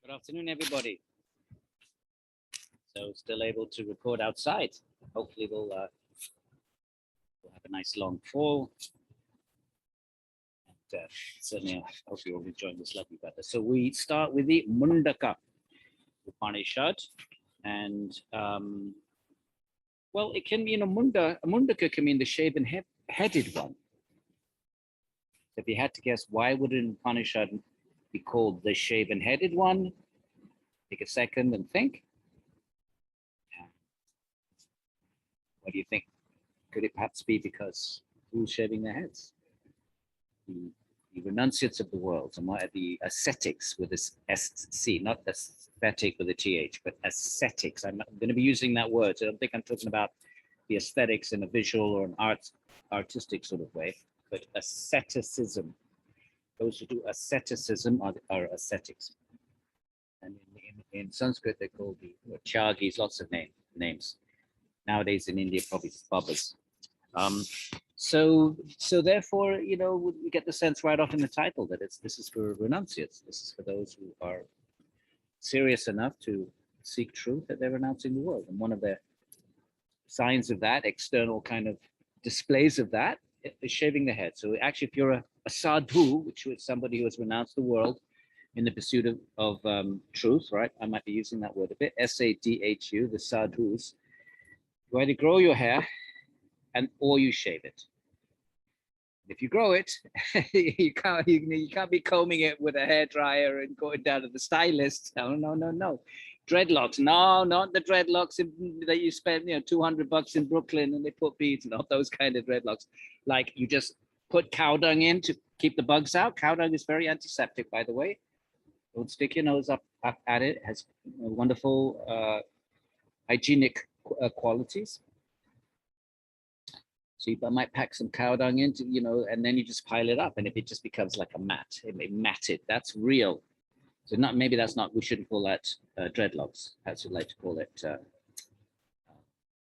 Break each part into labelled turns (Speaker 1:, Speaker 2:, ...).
Speaker 1: Good afternoon, everybody. So still able to record outside. Hopefully we'll have a nice long fall. And certainly I hope you all enjoying this lovely weather. So we start with the Muṇḍaka Upaniṣad. And well, it can be, Muṇḍaka can mean the shaven headed one. If you had to guess, why would an Upaniṣad be called the shaven headed one? Take a second and think. What do you think? Could it perhaps be because who's shaving their heads? The renunciates of the world, and what are the ascetics with this SC, not aesthetic with a TH, but ascetics. I'm going to be using that word. So I don't think I'm talking about the aesthetics in a visual or an artistic sort of way, but asceticism. Those who do asceticism are ascetics. And in Sanskrit, they're called the Tyagis, lots of names. Nowadays in India, probably Babas. So therefore, we get the sense right off in the title that this is for renunciates. This is for those who are serious enough to seek truth, that they're renouncing the world. And one of the signs of that, external kind of displays of that, is shaving the head. So actually, if you're a sadhu, which is somebody who has renounced the world in the pursuit of truth, right? I might be using that word a bit. SADHU, the sadhus. You either grow your hair or you shave it. If you grow it, you can't be combing it with a hairdryer and going down to the stylist. No. Dreadlocks, no, not the dreadlocks that you spend $200 in Brooklyn and they put beads, not those kind of dreadlocks. Like you just put cow dung in to keep the bugs out. Cow dung is very antiseptic, by the way. Don't stick your nose up at it. It has wonderful hygienic qualities. So you might pack some cow dung into, and then you just pile it up, and if it just becomes like a mat, it matted. That's real. So maybe that's not. We shouldn't call that dreadlocks. That's what we like to call it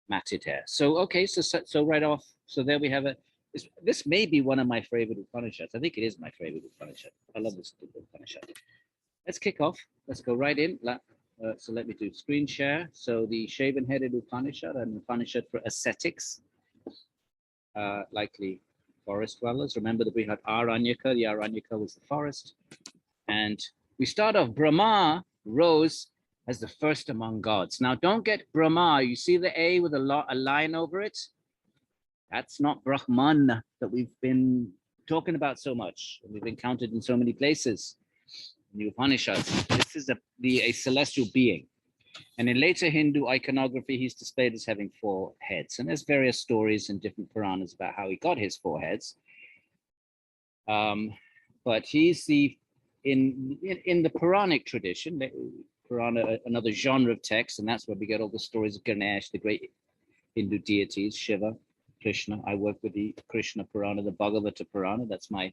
Speaker 1: matted hair. So okay, so right off. So there we have it. This may be one of my favorite Upanishads. I think it is my favorite Upanishad. I love this Upanishad. Let's kick off. Let's go right in. So let me do screen share. So the shaven-headed Upanishad, an Upanishad for ascetics, likely forest dwellers. Remember that we had Aranyaka. The Aranyaka was the forest. And we start off, Brahma rose as the first among gods. Now, don't get Brahma. You see the A with a line over it? That's not Brahman that we've been talking about so much. We've encountered in so many places. In the Upanishads. This is a celestial being. And in later Hindu iconography, he's displayed as having 4 heads. And there's various stories in different Puranas about how he got his 4 heads. But he's in the Puranic tradition, Purana, another genre of text, and that's where we get all the stories of Ganesh, the great Hindu deities, Shiva, Krishna. I work with the Krishna Purana, the Bhagavata Purana. I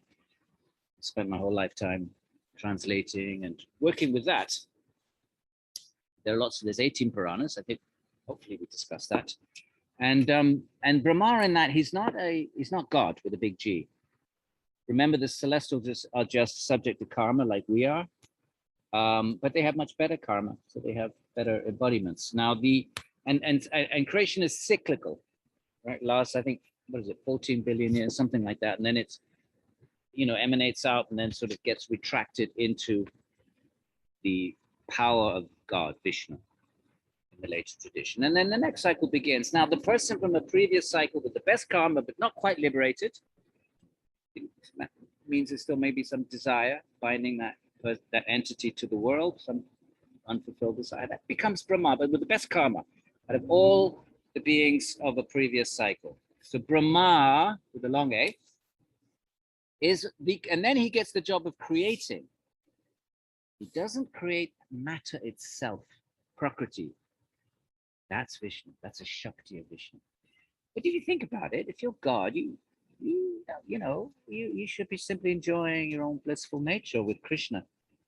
Speaker 1: spent my whole lifetime translating and working with that. There's 18 Puranas. I think hopefully we discussed that. And Brahma in that he's not God with a big G. Remember, the celestials are just subject to karma like we are, but they have much better karma, so they have better embodiments. Now and creation is cyclical, right? Last, I think, 14 billion years, something like that, and then it's emanates out and then sort of gets retracted into the power of God, Vishnu, in the later tradition. And then the next cycle begins. Now, the person from a previous cycle with the best karma, but not quite liberated, that means there's still maybe some desire binding that entity to the world, some unfulfilled desire, that becomes Brahma, but with the best karma out of all the beings of a previous cycle. So Brahma, with the long A, and then he gets the job of creating. He doesn't create matter itself, Prakriti. That's Vishnu. That's a Shakti of Vishnu. But if you think about it, if you're God, you should be simply enjoying your own blissful nature with Krishna,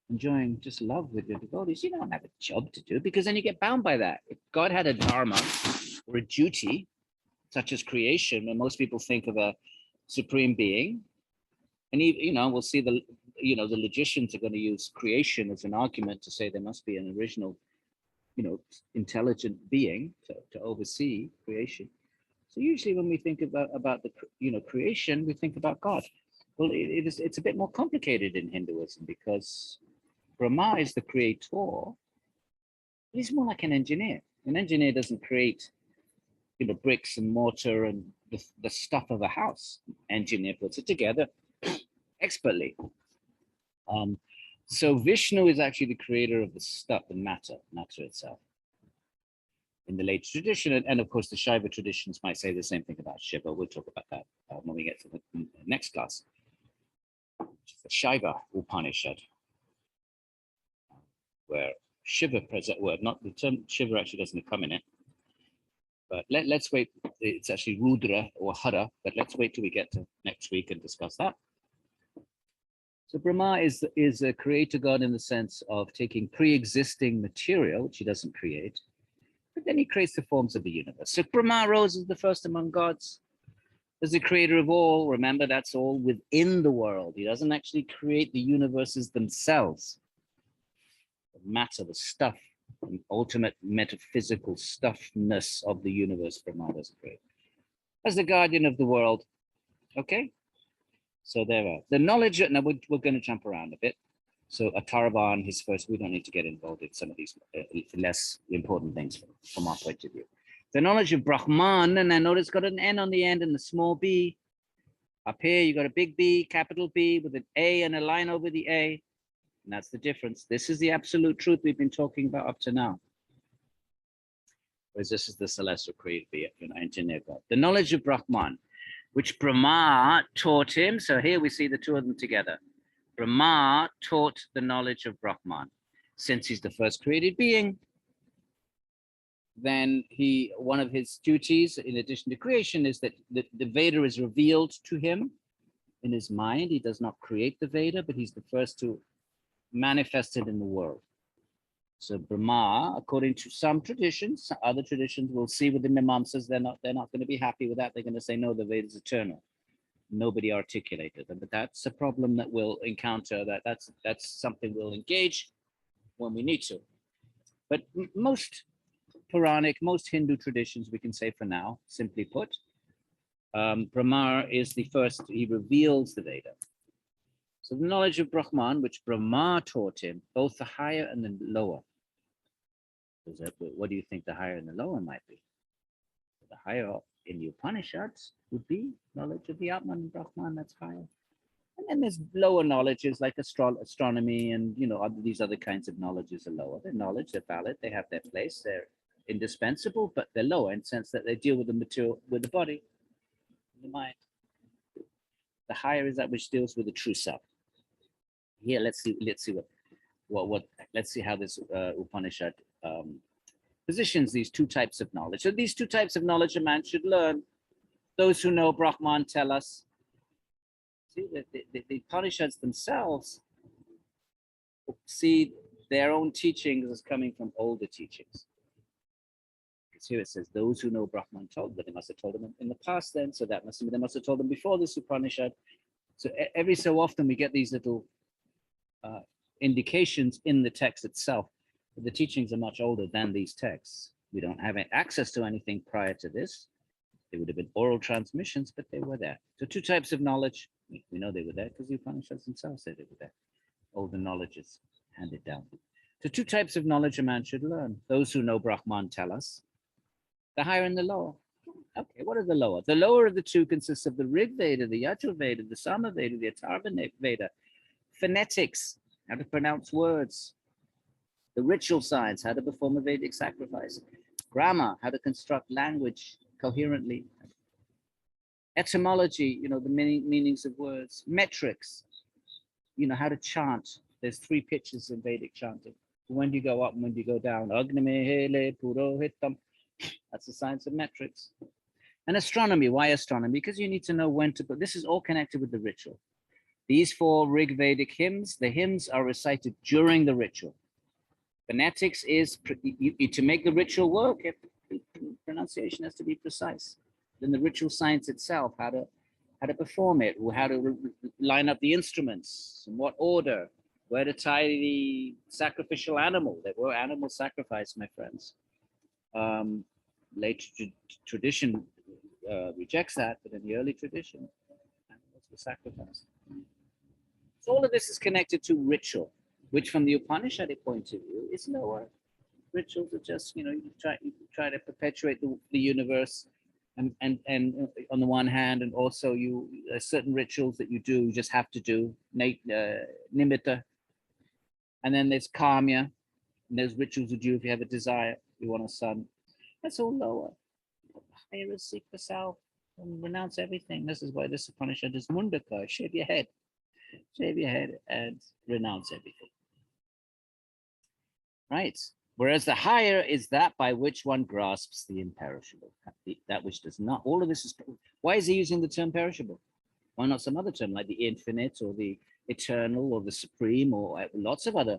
Speaker 1: enjoying just love with your devotees. You don't have a job to do, because then you get bound by that. If God had a dharma or a duty, such as creation, when most people think of a supreme being, and we'll see the logicians are going to use creation as an argument to say there must be an original, intelligent being to oversee creation. So usually when we think about the creation, we think about God. Well, it's a bit more complicated in Hinduism because Brahma is the creator. He's more like an engineer. An engineer doesn't create, bricks and mortar and the stuff of a house. Engineer puts it together expertly. So Vishnu is actually the creator of the stuff, the matter itself. In the late tradition, and of course the Shaiva traditions might say the same thing about Shiva. We'll talk about that when we get to the next class, which is the Shaiva Upaniṣad, where Shiva present word, not the term Shiva actually doesn't come in it. But let's wait. It's actually Rudra or Hara, but let's wait till we get to next week and discuss that. So Brahma is a creator god in the sense of taking pre-existing material, which he doesn't create, but then he creates the forms of the universe. So Brahma rose as the first among gods, as the creator of all. Remember, that's all within the world. He doesn't actually create the universes themselves. The matter, the stuff, the ultimate metaphysical stuffness of the universe, Brahma doesn't create. As the guardian of the world, okay? So there are the knowledge. Now we're going to jump around a bit. So Atharvan, his first, we don't need to get involved in some of these less important things from our point of view. The knowledge of Brahman, and I notice it's got an N on the end and a small b. Up here, you got a big B, capital B with an A and a line over the A. And that's the difference. This is the absolute truth we've been talking about up to now. Whereas this is the celestial created being, engineer God. The knowledge of Brahman, which Brahma taught him. So here we see the two of them together. Brahma taught the knowledge of Brahman. Since he's the first created being, then one of his duties, in addition to creation, is that the Veda is revealed to him in his mind. He does not create the Veda, but he's the first to manifest it in the world. So Brahma, according to some traditions, other traditions, we'll see with the Mimamsas, they're not going to be happy with that. They're going to say, no, the Veda is eternal. Nobody articulated them, but that's a problem that we'll encounter. That's something we'll engage when we need to. But most Puranic, most Hindu traditions, we can say for now, simply put, Brahma is the first. He reveals the Veda. So the knowledge of Brahman, which Brahma taught him, both the higher and the lower. What do you think the higher and the lower might be? The higher in the Upanishads would be knowledge of the Atman and Brahman, that's higher. And then there's lower knowledges like astronomy and these other kinds of knowledges are lower. They're knowledge, they're valid, they have their place, they're indispensable, but they're lower in the sense that they deal with the material, with the body, the mind. The higher is that which deals with the true self. Here, let's see how this Upanishad positions these two types of knowledge. So these two types of knowledge a man should learn. Those who know Brahman tell us. See, the Upanishads themselves see their own teachings as coming from older teachings. Because here it says, those who know Brahman told, but they must have told them in the past then, so that must mean they must have told them before this Upanishad. So every so often we get these little indications in the text itself. But the teachings are much older than these texts. We don't have access to anything prior to this. They would have been oral transmissions, but they were there. So two types of knowledge. We know they were there because the Upanishads themselves said they were there. Older knowledge is handed down. So two types of knowledge a man should learn. Those who know Brahman tell us. The higher and the lower. Okay, what are the lower? The lower of the two consists of the Rig Veda, the Yajur Veda, the Sama Veda, the Atharva Veda. Phonetics, how to pronounce words. The ritual science, how to perform a Vedic sacrifice. Grammar, how to construct language coherently. Etymology, the meanings of words. Metrics, how to chant. There's 3 pitches in Vedic chanting. When do you go up and when do you go down? Agnamehele purohitam. That's the science of metrics. And astronomy. Why astronomy? Because you need to know when to put. This is all connected with the ritual. These 4 Rig Vedic hymns, the hymns are recited during the ritual. Phonetics is, to make the ritual work, pronunciation has to be precise. Then the ritual science itself, how to how to perform it, or how to line up the instruments, in what order, where to tie the sacrificial animal. There were animal sacrifice, my friends. Later tradition rejects that, but in the early tradition, animals were sacrificed. So all of this is connected to ritual, which from the Upanishadic point of view is lower. Rituals are just, you try to perpetuate the universe, and on the one hand, and also certain rituals that you do, you just have to do, nimitta, and then there's kamya, and there's rituals you do if you have a desire, you want a son. That's all lower. Higher is seek the self and renounce everything. This is why this Upanishad is Muṇḍaka, shave your head and renounce everything. Right. Whereas the higher is that by which one grasps the imperishable, that which does not. All of this is. Why is he using the term perishable? Why not some other term like the infinite or the eternal or the supreme or lots of other?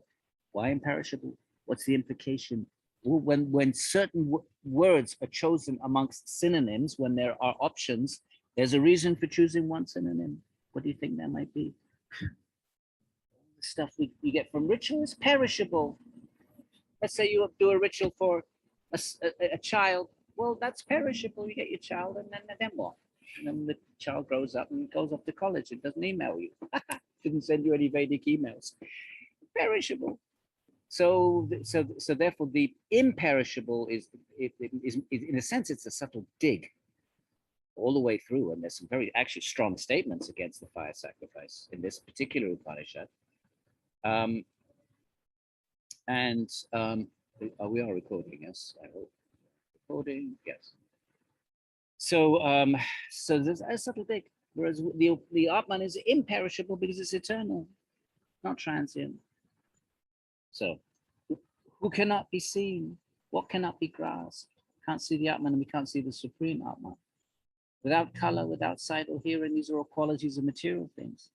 Speaker 1: Why imperishable? What's the implication? When certain words are chosen amongst synonyms, when there are options, there's a reason for choosing one synonym. What do you think that might be? The stuff we get from ritual is perishable. Let's say you do a ritual for a child. Well, that's perishable. You get your child, and then what? And then the child grows up and goes off to college and doesn't email you. Didn't send you any Vedic emails. Perishable. So therefore, the imperishable is in a sense, it's a subtle dig all the way through, and there's some very actually strong statements against the fire sacrifice in this particular Upanishad. We are recording, yes, I hope. Recording, yes. So there's a subtle dig, whereas the Atman is imperishable because it's eternal, not transient. So, who cannot be seen? What cannot be grasped? Can't see the Atman, and we can't see the supreme Atman. Without color, without sight or hearing, these are all qualities of material things.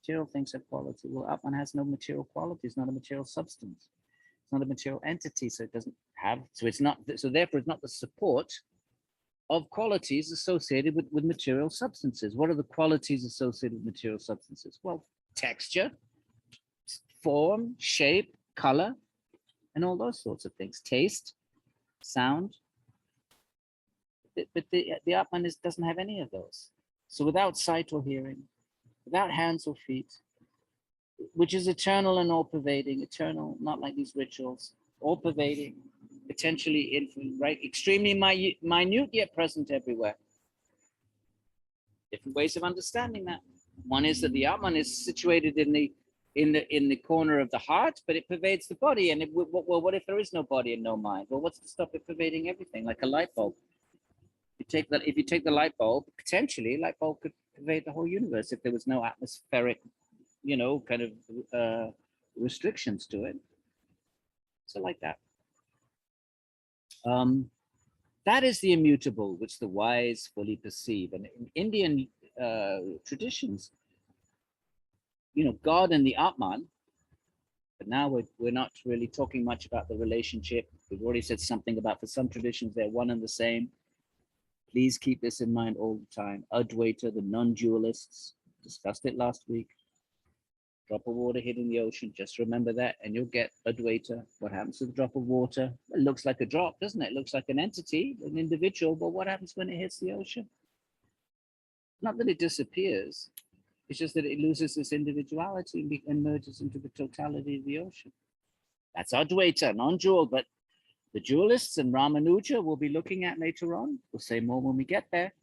Speaker 1: Material things have quality. Well, Atman has no material quality. It's not a material substance. It's not a material entity, so it doesn't have. So it's not. So therefore, it's not the support of qualities associated with material substances. What are the qualities associated with material substances? Well, texture, form, shape, color, and all those sorts of things. Taste, sound. But the Atman doesn't have any of those. So without sight or hearing, without hands or feet, which is eternal and all-pervading, eternal, not like these rituals, all-pervading, potentially infinite, right? Extremely minute yet present everywhere. Different ways of understanding that. One is that the Atman is situated in the corner of the heart, but it pervades the body. And what if there is no body and no mind? Well, what's to stop it pervading everything, like a light bulb? If you take the light bulb, potentially, light bulb could pervade the whole universe if there was no atmospheric, kind of restrictions to it. So like that. That is the immutable, which the wise fully perceive. And in Indian traditions, God and the Atman, but now we're not really talking much about the relationship. We've already said something about, for some traditions, they're one and the same. Please keep this in mind all the time. Advaita, the non-dualists, discussed it last week. Drop of water hitting the ocean, just remember that, and you'll get Advaita. What happens to the drop of water? It looks like a drop, doesn't it? It looks like an entity, an individual, but what happens when it hits the ocean? Not that it disappears, it's just that it loses its individuality and merges into the totality of the ocean. That's Advaita, non-dual, but the dualists and Ramanuja we'll be looking at later on. We'll say more when we get there.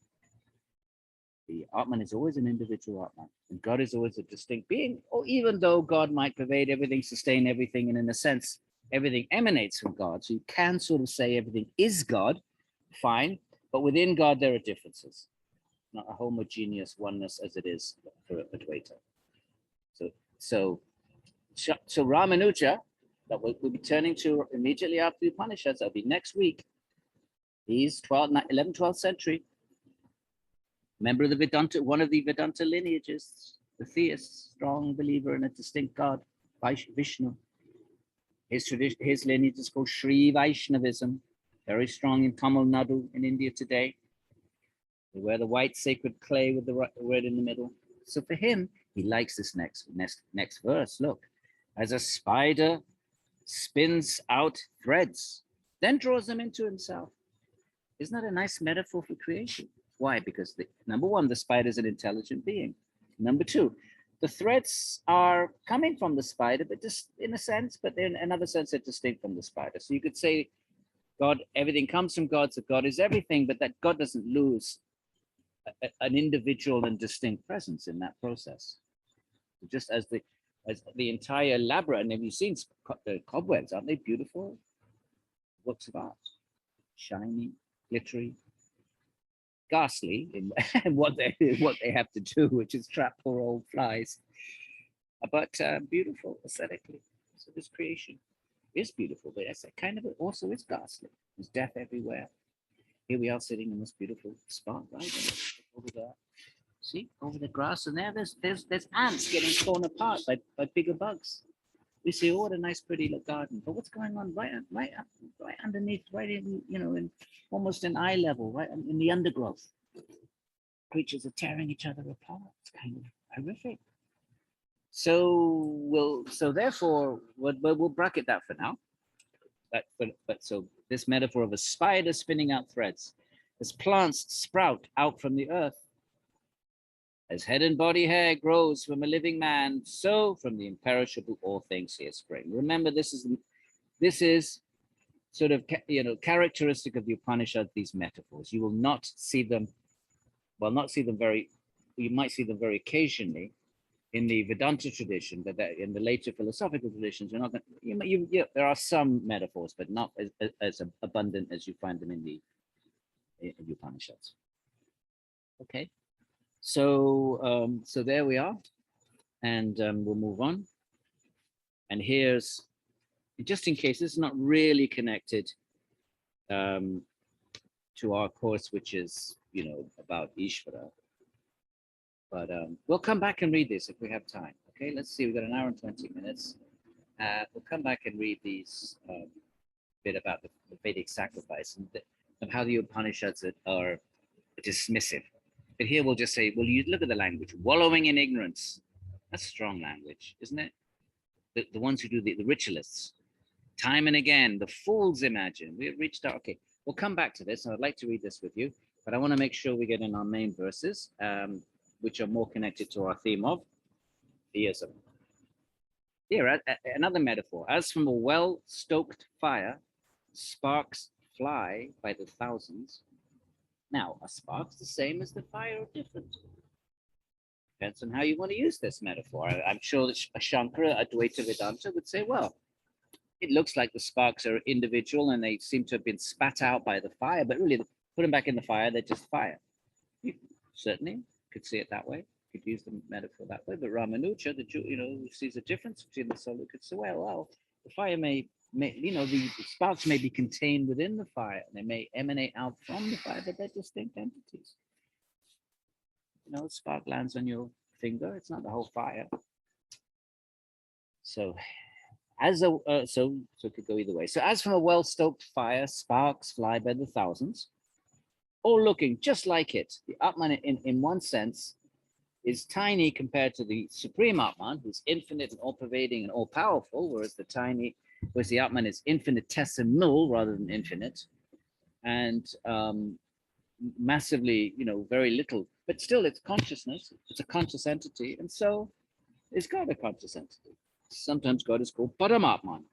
Speaker 1: The Atman is always an individual Atman, and God is always a distinct being, or even though God might pervade everything, sustain everything, and in a sense, everything emanates from God. So you can sort of say everything is God, fine, but within God there are differences, not a homogeneous oneness as it is for Advaita. So Ramanuja, that we'll be turning to immediately after the Upanishads, that'll be next week. He's 11th, 12th century. Member of the Vedanta, one of the Vedanta lineages, the theist, strong believer in a distinct God, Vishnu. His lineage is called Sri Vaishnavism, very strong in Tamil Nadu in India today. They wear the white sacred clay with the red in the middle. So for him, he likes this next verse. Look, as a spider spins out threads, then draws them into himself. Isn't that a nice metaphor for creation? Why? Because number one, the spider is an intelligent being. Number two, the threads are coming from the spider, but just in a sense, but in another sense, they're distinct from the spider. So you could say God, everything comes from God, so God is everything, but that God doesn't lose an individual and distinct presence in that process. Just as the entire labyrinth, and have you seen the cobwebs? Aren't they beautiful works of art? Shiny, glittery, ghastly in what they have to do, which is trap poor old flies, but beautiful aesthetically. So this creation is beautiful, but it's kind of also is ghastly. There's death everywhere. Here we are sitting in this beautiful spot, right? Over there. See, over the grass, and there's ants getting torn apart by bigger bugs. We see, oh, what a nice, pretty garden. But what's going on right underneath, right in, in almost an eye level, right in the undergrowth? Creatures are tearing each other apart. It's kind of horrific. So therefore, we'll bracket that for now. But so this metaphor of a spider spinning out threads, as plants sprout out from the earth, as head and body hair grows from a living man, so from the imperishable all things here spring. Remember, this is sort of characteristic of the Upanishad. These metaphors, you will not see them. Well, not see them very. You might see them very occasionally in the Vedanta tradition, but in the later philosophical traditions, you're not going. There are some metaphors, but not as abundant as you find them in the Upanishads. Okay. So there we are, and we'll move on. And here's, just in case this is not really connected to our course, which is about Ishvara, but we'll come back and read this if we have time. Okay, let's see. We've got an hour and 20 minutes. We'll come back and read these bit about the Vedic sacrifice and how the Upanishads are dismissive. But here we'll just say, well, you look at the language, wallowing in ignorance. That's strong language, isn't it? The ones who do the ritualists, time and again, the fools imagine. We have reached out. Okay, we'll come back to this. And I'd like to read this with you, but I want to make sure we get in our main verses, which are more connected to our theme of theism. Here, another metaphor. As from a well-stoked fire, sparks fly by the thousands. Now, are sparks the same as the fire or different? Depends on how you want to use this metaphor. I'm sure that Shankara, Advaita Vedanta would say, well, it looks like the sparks are individual and they seem to have been spat out by the fire, but really, put them back in the fire, they're just fire. You certainly could see it that way. You could use the metaphor that way. But Ramanuja, the Jew, who sees a difference between the soul, could say, well, the fire may the sparks may be contained within the fire. They may emanate out from the fire, but they're distinct entities. Spark lands on your finger. It's not the whole fire. So, so it could go either way. So, as from a well-stoked fire, sparks fly by the thousands, all looking just like it. The Atman, in one sense, is tiny compared to the Supreme Atman, who's infinite and all-pervading and all-powerful, whereas the Atman is infinitesimal rather than infinite, and massively, very little, but still it's consciousness. It's a conscious entity, and so is God a conscious entity. Sometimes God is called Paramatman,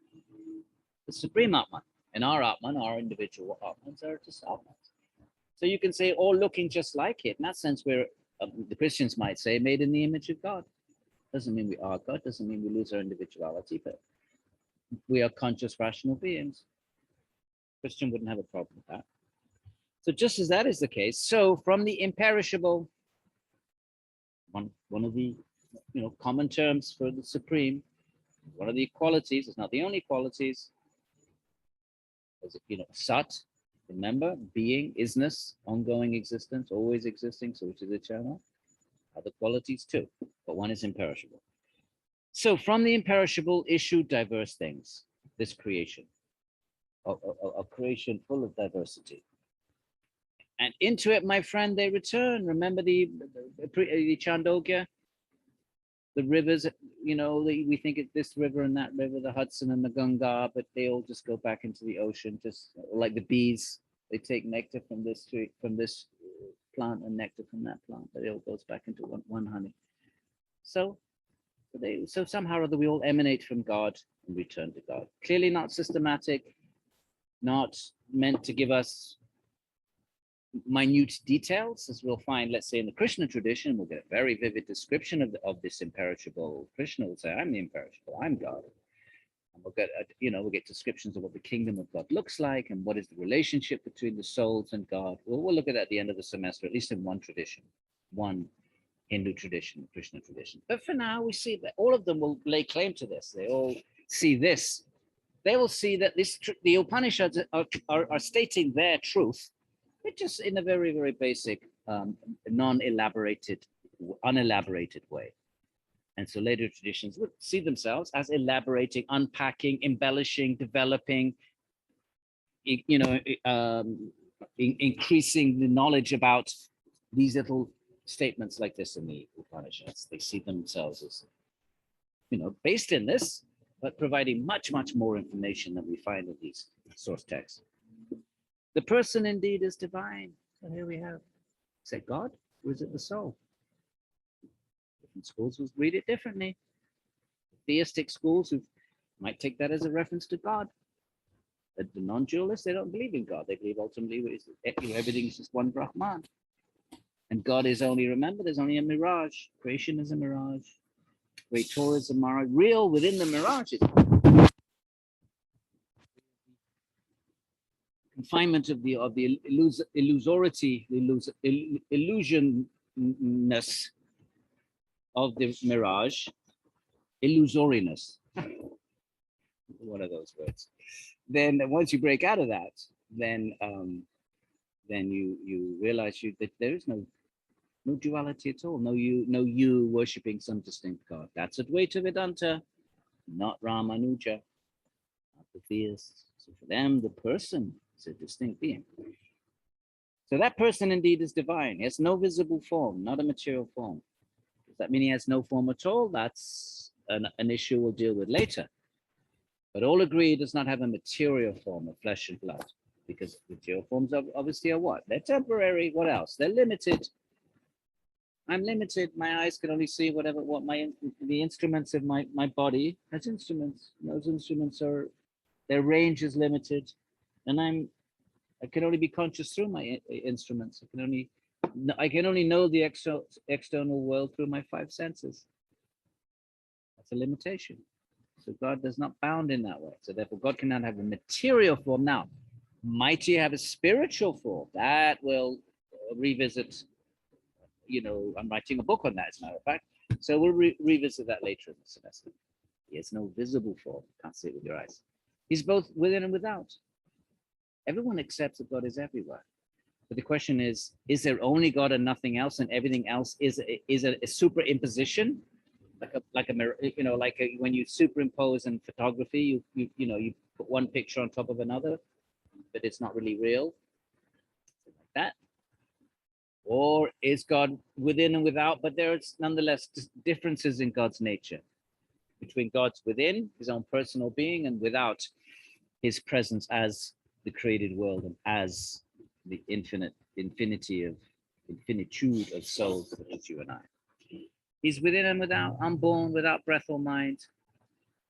Speaker 1: the Supreme Atman, and our Atman, our individual Atmans are just Atmans. So you can say all looking just like it. In that sense, we're, the Christians might say, made in the image of God. Doesn't mean we are God, doesn't mean we lose our individuality, but we are conscious, rational beings. Christian wouldn't have a problem with that. So just as that is the case, so from the imperishable, one of the common terms for the supreme, one of the qualities, it's not the only qualities, is sat, remember, being, isness, ongoing existence, always existing, so which is eternal. Other qualities too, but one is imperishable. So from the imperishable issue diverse things, this creation, a creation full of diversity. And into it, my friend, they return. Remember the Chandogya, the rivers, we think it's this river and that river, the Hudson and the Ganga, but they all just go back into the ocean, just like the bees. They take nectar from this tree, from this plant, and nectar from that plant, but it all goes back into one honey. So somehow or other we all emanate from God and return to God. Clearly not systematic, not meant to give us minute details, as we'll find, let's say in the Krishna tradition, we'll get a very vivid description of this imperishable. Krishna will say, I'm the imperishable, I'm God. And we'll get descriptions of what the kingdom of God looks like and what is the relationship between the souls and God. We'll look at that at the end of the semester, at least in one tradition, one Hindu tradition, Krishna tradition. But for now, we see that all of them will lay claim to this. They all see this. They will see that the Upanishads are stating their truth, but just in a very, very basic, unelaborated way. And so later traditions would see themselves as elaborating, unpacking, embellishing, developing, increasing the knowledge about these little statements like this in the Upanishads. They see themselves as, based in this, but providing much, much more information than we find in these source texts. The person indeed is divine. So here we have, is it God or is it the soul? Different schools will read it differently. Theistic schools who might take that as a reference to God. The non-dualists, they don't believe in God. They believe ultimately everything is just one Brahman. And God is only, remember, there's only a mirage. Creation is a mirage. Creator is a mirage. Real within the mirage is confinement of the illusority, the illusionness of the mirage, illusoriness. One of those words. Then once you break out of that, then you realize that there is no duality at all. No you worshipping some distinct God. That's Advaita Vedanta, not Ramanuja, not the theists. So for them, the person is a distinct being. So that person indeed is divine. He has no visible form, not a material form. Does that mean he has no form at all? That's an issue we'll deal with later. But all agree he does not have a material form of flesh and blood, because material forms obviously are what? They're temporary. What else? They're limited. I'm limited. My eyes can only see the instruments of my body has instruments. Those instruments their range is limited, and I can only be conscious through my instruments. I can only know the external world through my five senses. That's a limitation. So God does not bound in that way. So therefore, God cannot have a material form. Now, might he have a spiritual form? That will revisit. I'm writing a book on that, as a matter of fact. So we'll revisit that later in the semester. He has no visible form. Can't see it with your eyes. He's both within and without. Everyone accepts that God is everywhere. But the question is there only God and nothing else, and everything else is a superimposition? Like a mirror, when you superimpose in photography, you put one picture on top of another, but it's not really real. Something like that. Or is God within and without, but there's nonetheless differences in God's nature between God's within, his own personal being, and without his presence as the created world and as the infinitude of souls such as you and I. He's within and without, unborn, without breath or mind,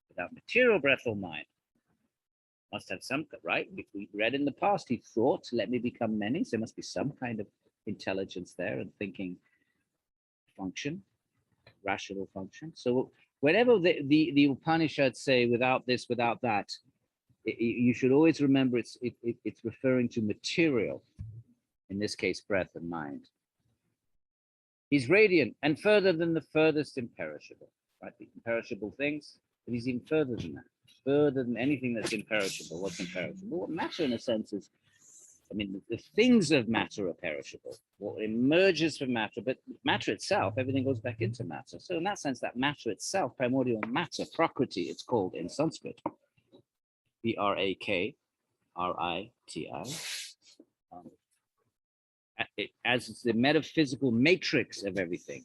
Speaker 1: without material breath or mind. Must have some, right? We read in the past, he thought, let me become many. So there must be some kind of intelligence there and thinking function, rational function. So whenever the Upanishads say without this, without that, you should always remember it's referring to material, in this case, breath and mind. He's radiant and further than the furthest imperishable, right? The imperishable things, but he's even further than that, further than anything that's imperishable. What's imperishable? What matter, in a sense, is, the things of matter are perishable. What emerges from matter, but matter itself, everything goes back into matter. So in that sense, that matter itself, primordial matter, prakriti, it's called in Sanskrit, Prakriti. as the metaphysical matrix of everything.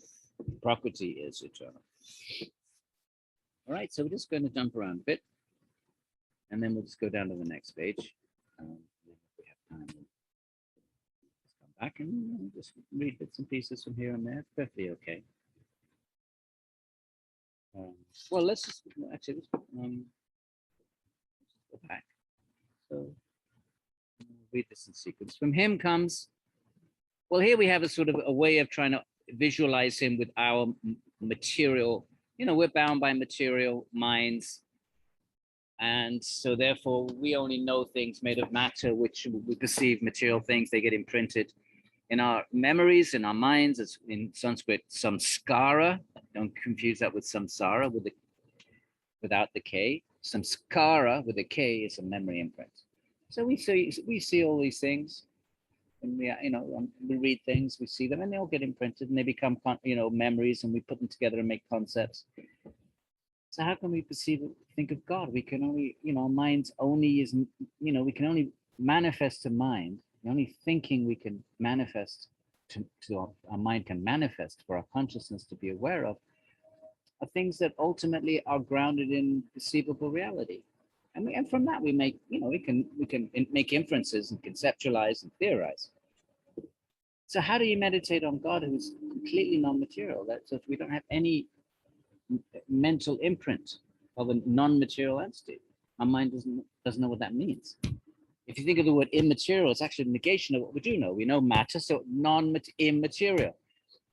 Speaker 1: Prakriti is eternal. All right, so we're just going to jump around a bit, and then we'll just go down to the next page. If we have time, we'll just come back and just read bits and pieces from here and there. It's perfectly okay. Well, let's just actually let's go back. So read this in sequence. From him comes, well, here we have a sort of a way of trying to visualize him with our material. You know, we're bound by material minds. And so therefore we only know things made of matter, which we perceive material things, they get imprinted in our memories, in our minds. It's in Sanskrit, samskara. Don't confuse that with samsara with the without the K. Samskara with a K is a memory imprint. So we see all these things, and we read things, we see them, and they all get imprinted, and they become memories, and we put them together and make concepts. So how can we think of God? We can only, our minds only is, we can only manifest to mind. The only thinking we can manifest our mind can manifest for our consciousness to be aware of are things that ultimately are grounded in perceivable reality. And from that we make, we can make inferences and conceptualize and theorize. So how do you meditate on God who is completely non-material? So if we don't have any mental imprint of a non-material entity, our mind doesn't know what that means. If you think of the word immaterial, it's actually a negation of what we do know. We know matter, so immaterial.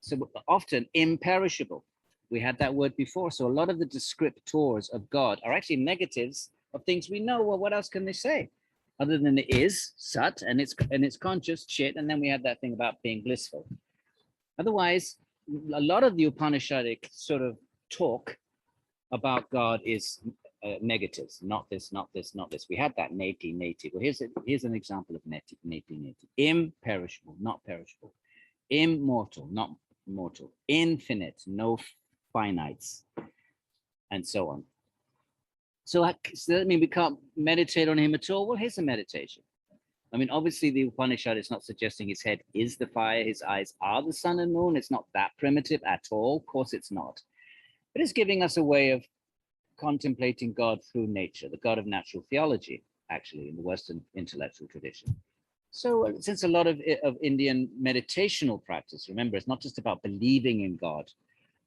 Speaker 1: So often imperishable. We had that word before. So a lot of the descriptors of God are actually negatives of things we know. Well, what else can they say other than it is sat and it's conscious shit? And then we had that thing about being blissful. Otherwise, a lot of the Upanishadic sort of talk about God is negatives. Not this, not this, not this. We had that neti. Well, here's an example of neti. Imperishable, not perishable. Immortal, not mortal. Infinite, no finites, and so on. So does that mean we can't meditate on him at all? Well, here's a meditation. I mean, obviously the Upanishad is not suggesting his head is the fire, his eyes are the sun and moon. It's not that primitive at all. Of course it's not. But it's giving us a way of contemplating God through nature, the God of natural theology, actually, in the Western intellectual tradition. So since a lot of Indian meditational practice, remember, it's not just about believing in God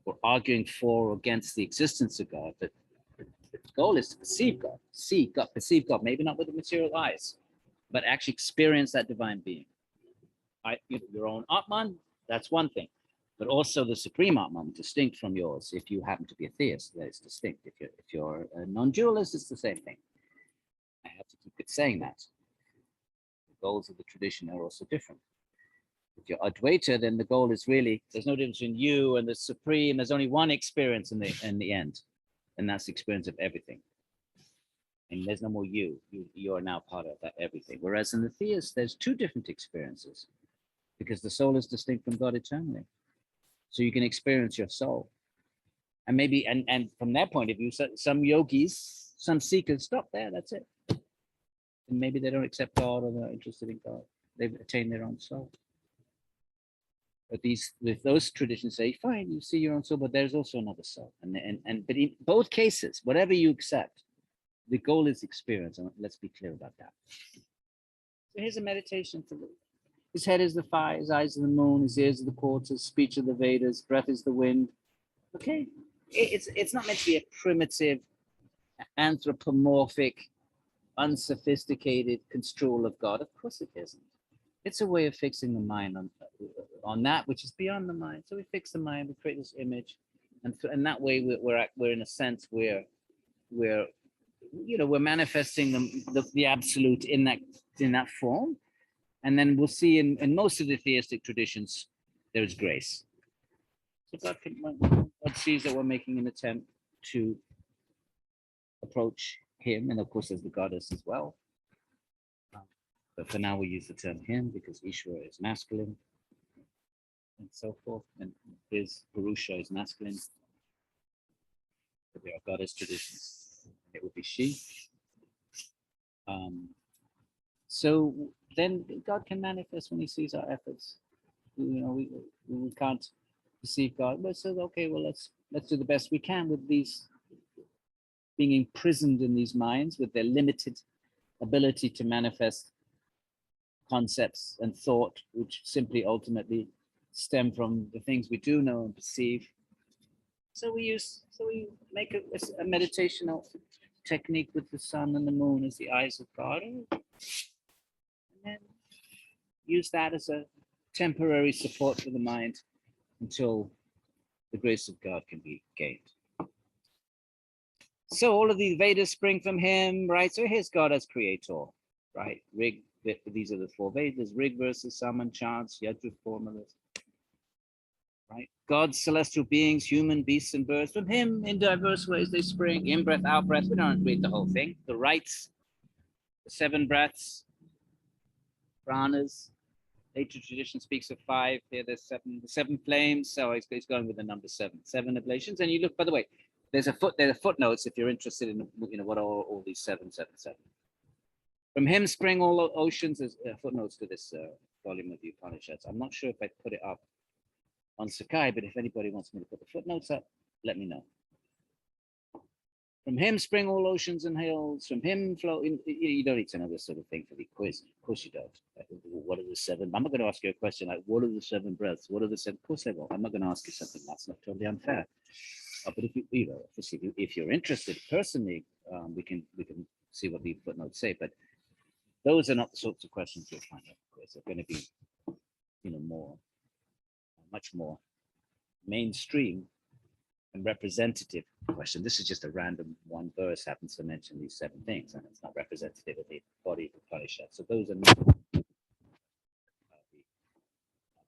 Speaker 1: or arguing for or against the existence of God, but the goal is to perceive God, see God, perceive God, maybe not with the material eyes, but actually experience that divine being. Your own Atman, that's one thing, but also the supreme Atman, distinct from yours. If you happen to be a theist, that is distinct. If you're a non-dualist, it's the same thing. I have to keep saying that. The goals of the tradition are also different. If you're Advaita, then the goal is really, there's no difference between you and the supreme. There's only one experience in the end, and that's the experience of everything. And there's no more you. You are now part of that everything. Whereas in the theist, there's two different experiences, because the soul is distinct from God eternally. So you can experience your soul. And maybe, and from their point of view, some yogis, some seekers stop there, that's it. And maybe they don't accept God or they're not interested in God. They've attained their own soul. But those traditions say, fine, you see your own soul, but there's also another soul. But in both cases, whatever you accept, the goal is experience. And let's be clear about that. So here's a meditation for his head is the fire, his eyes are the moon, his ears are the quarters, speech of the Vedas, breath is the wind. Okay, it's not meant to be a primitive, anthropomorphic, unsophisticated construal of God. Of course it isn't. It's a way of fixing the mind on that which is beyond the mind. So we fix the mind, we create this image, and that way we're in a sense we're manifesting the absolute in that form. And then we'll see in most of the theistic traditions, there's grace. So God sees that we're making an attempt to approach him. And of course, there's the goddess as well. But for now, we use the term him because Ishvara is masculine and so forth. And his Purusha is masculine. But there are goddess traditions. It would be she. So then God can manifest when he sees our efforts. we can't perceive God. But so okay, well let's do the best we can with these being imprisoned in these minds with their limited ability to manifest concepts and thought, which simply ultimately stem from the things we do know and perceive. So we make a meditational technique with the sun and the moon as the eyes of God, and then use that as a temporary support for the mind until the grace of God can be gained. So all of these Vedas spring from him, right? So here's God as creator, right? These are the four Vedas: Rig verses, Saman chants, Yajur formulas, right? God's celestial beings, human, beasts, and birds. From him, in diverse ways, they spring. In breath, out breath. We don't read the whole thing. The rites, the 7 breaths, pranas. Later tradition speaks of 5. Here, there's 7. The 7 flames. So he's going with the number 7. 7 ablations. And you look, by the way, there are footnotes if you're interested in what are all these 7. From him spring all oceans. There's footnotes to this volume of the Upanishads. I'm not sure if I put it up on Sakai, but if anybody wants me to put the footnotes up, let me know. From him spring all oceans and hills. From him flow. You don't need to know this sort of thing for the quiz. Of course you don't. What are the 7? I'm not going to ask you a question like, what are the 7 breaths? What are the 7? Of course I will. I'm not going to ask you something that's not totally unfair. But if you're interested personally, we can see what the footnotes say. But those are not the sorts of questions you'll find out. Of course, they're going to be, much more mainstream and representative question. This is just a random one verse happens to mention these 7 things, and it's not representative of the body of Upaniṣad. So those are not I'll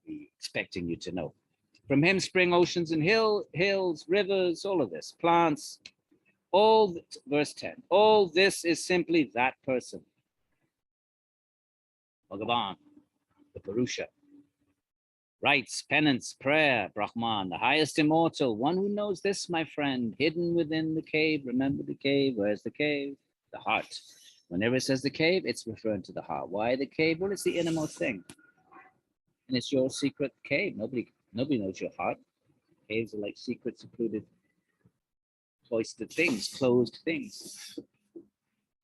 Speaker 1: be expecting you to know. From him spring oceans and hills, rivers, all of this, plants, verse 10. All this is simply that person. Bhagavan, the Purusha. Rites, penance, prayer, Brahman, the highest immortal, one who knows this, my friend, hidden within the cave. Remember the cave. Where's the cave? The heart. Whenever it says the cave, it's referring to the heart. Why the cave? Well, it's the innermost thing. And it's your secret cave. Nobody knows your heart. Caves are like secret, secluded, cloistered things, closed things.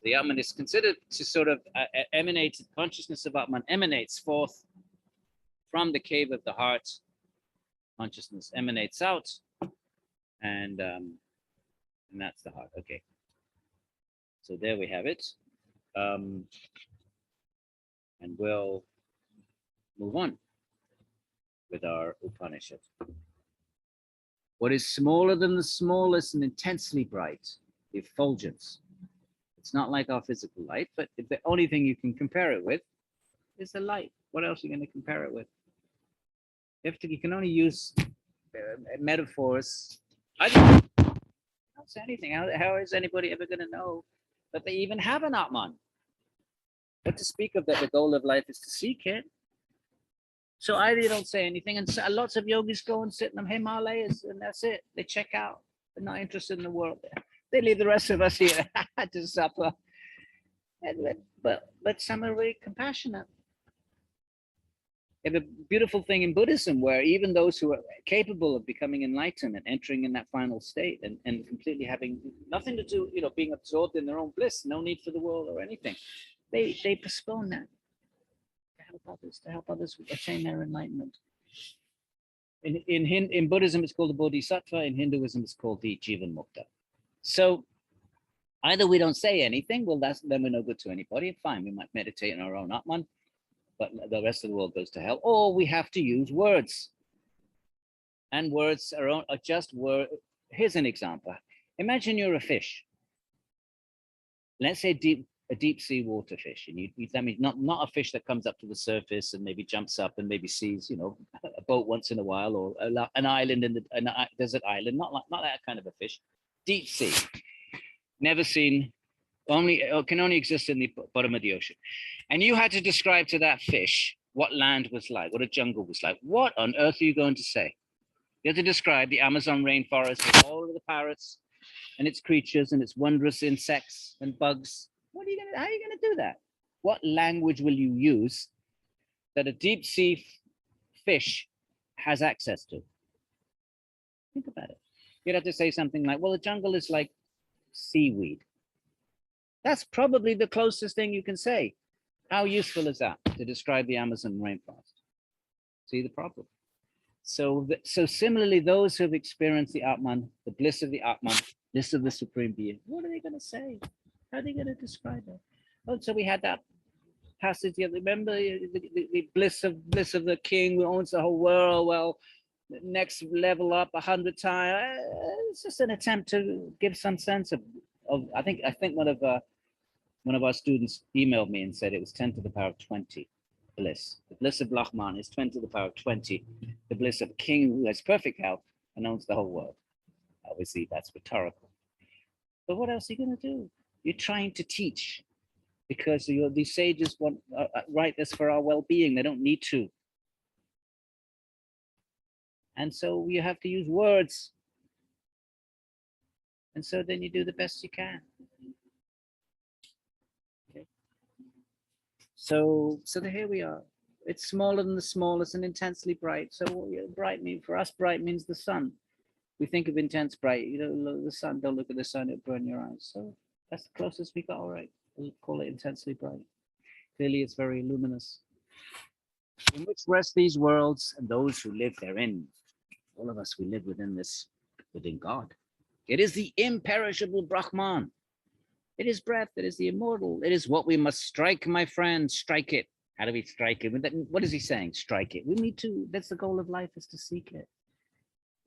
Speaker 1: The Atman is considered to sort of emanate, consciousness of Atman emanates forth from the cave of the heart. Consciousness emanates out, and that's the heart. Okay. So there we have it. And we'll move on with our Upanishad. What is smaller than the smallest and intensely bright? The effulgence. It's not like our physical light, but the only thing you can compare it with is the light. What else are you going to compare it with? You can only use metaphors. I don't say anything. How is anybody ever going to know that they even have an Atman? But to speak of that, the goal of life is to seek it. So either you don't say anything, and so lots of yogis go and sit in the Himalayas, and that's it. They check out. They're not interested in the world. They leave the rest of us here to suffer. But some are really compassionate. You have a beautiful thing in Buddhism where even those who are capable of becoming enlightened and entering in that final state and completely having nothing to do, being absorbed in their own bliss, no need for the world or anything, they postpone that to help others attain their enlightenment. In Buddhism, it's called the Bodhisattva. In Hinduism, it's called the Jivan Mukta. So either we don't say anything, well, then we're no good to anybody. Fine, we might meditate in our own Atman, but the rest of the world goes to hell. Or we have to use words. And words are just words. Here's an example. Imagine you're a fish. Let's say a deep sea water fish. And that means not a fish that comes up to the surface and maybe jumps up and maybe sees, a boat once in a while, or an island a desert island. Not that kind of a fish. Deep sea. Never seen, can only exist in the bottom of the ocean. And you had to describe to that fish what land was like, what a jungle was like. What on earth are you going to say? You have to describe the Amazon rainforest with all of the parrots and its creatures and its wondrous insects and bugs. How are you going to do that? What language will you use that a deep sea fish has access to. Think about it. You'd have to say something like, well, the jungle is like seaweed. That's probably the closest thing you can say. How useful is that to describe the Amazon rainforest? See the problem? So similarly, those who have experienced the Atman, the bliss of the Atman, bliss of the Supreme Being, what are they going to say? How are they going to describe it? Oh, so we had that passage. Remember the bliss of the King who owns the whole world. Well, next level up 100 times. It's just an attempt to give some sense of. I think one of our students emailed me and said it was 10 to the power of 20 bliss. The bliss of Brahman is 10 to the power of 20. The bliss of a king who has perfect health and owns the whole world. Obviously, that's rhetorical. But what else are you going to do? You're trying to teach because these sages want write this for our well-being. They don't need to. And so you have to use words. And so then you do the best you can. Okay. So here we are. It's smaller than the smallest and intensely bright. So what bright mean for us? Bright means the sun. We think of intense bright. The sun. Don't look at the sun; it'll burn your eyes. So that's the closest we got. All right, we'll call it intensely bright. Clearly, it's very luminous. In which rest these worlds and those who live therein. All of us, we live within God. It is the imperishable Brahman. It is breath. It is the immortal. It is what we must strike, my friend. Strike it. How do we strike it? What is he saying? Strike it. We need to. That's the goal of life, is to seek it,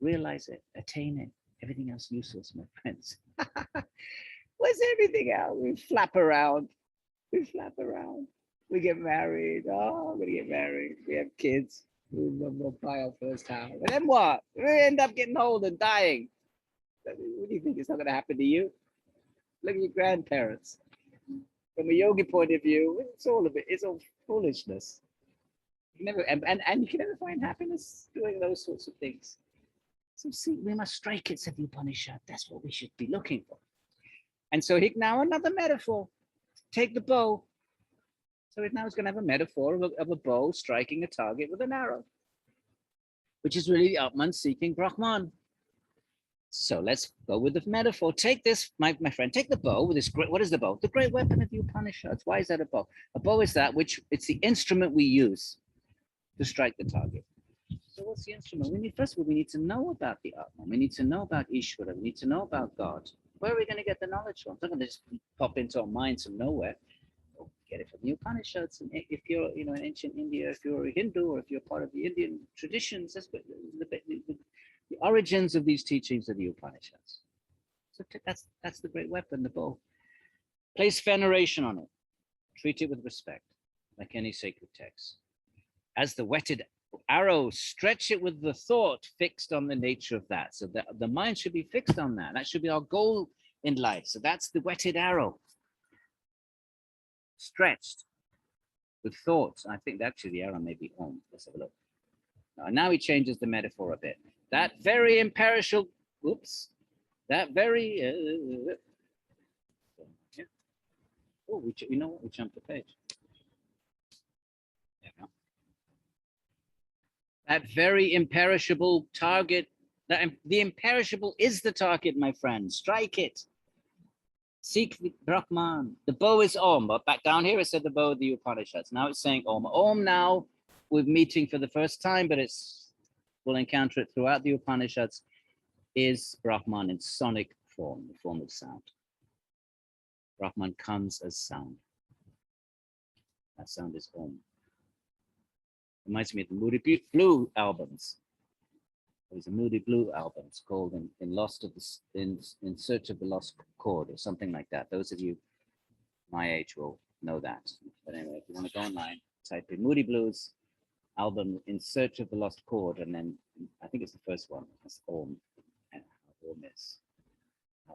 Speaker 1: realize it, attain it. Everything else useless, my friends. What's everything else? We flap around. We get married. Oh, I'm gonna get married. We have kids. We'll buy our first house. And then what? We end up getting old and dying. What do you think is not going to happen to you? Look at your grandparents. From a yogi point of view, it's all foolishness. You never and you can never find happiness doing those sorts of things. So see, we must strike it, said the Upaniṣad. That's what we should be looking for. And so now another metaphor. Take the bow. So now it's going to have a metaphor of a bow striking a target with an arrow, which is really the Atman seeking Brahman. So let's go with the metaphor. Take this, my friend, take the bow with this great, what is the bow? The great weapon of the Upanishads. Why is that a bow? A bow is that which, it's the instrument we use to strike the target. So what's the instrument? First of all, we need to know about the Atman. We need to know about Ishvara. We need to know about God. Where are we going to get the knowledge from? It's not going to just pop into our minds from nowhere. We'll get it from the Upanishads. And if you're, in ancient India, if you're a Hindu or if you're part of the Indian traditions, that's what the origins of these teachings are the Upanishads. So that's the great weapon, the bow. Place veneration on it. Treat it with respect, like any sacred text. As the whetted arrow, stretch it with the thought fixed on the nature of that. So the mind should be fixed on that. That should be our goal in life. So that's the whetted arrow. Stretched with thoughts. I think actually the arrow may be on. Let's have a look. Now he changes the metaphor a bit. That very imperishable, that very, yeah. Oh, you know what? We jumped the page. There we go. That very imperishable target, the imperishable is the target, my friend. Strike it. Seek the Brahman. The bow is Om, but back down here it said the bow of the Upanishads. Now it's saying Om. Om now we're meeting for the first time, but we'll encounter it throughout the Upanishads, is Brahman in sonic form, the form of sound. Brahman comes as sound. That sound is Om. Reminds me of the Moody Blue albums. There's a Moody Blue album. It's called in Search of the Lost Chord or something like that. Those of you my age will know that. But anyway, if you want to go online, type in Moody Blues album In Search of the Lost Chord, and then I think it's the first one. That's Om. And how Om is. I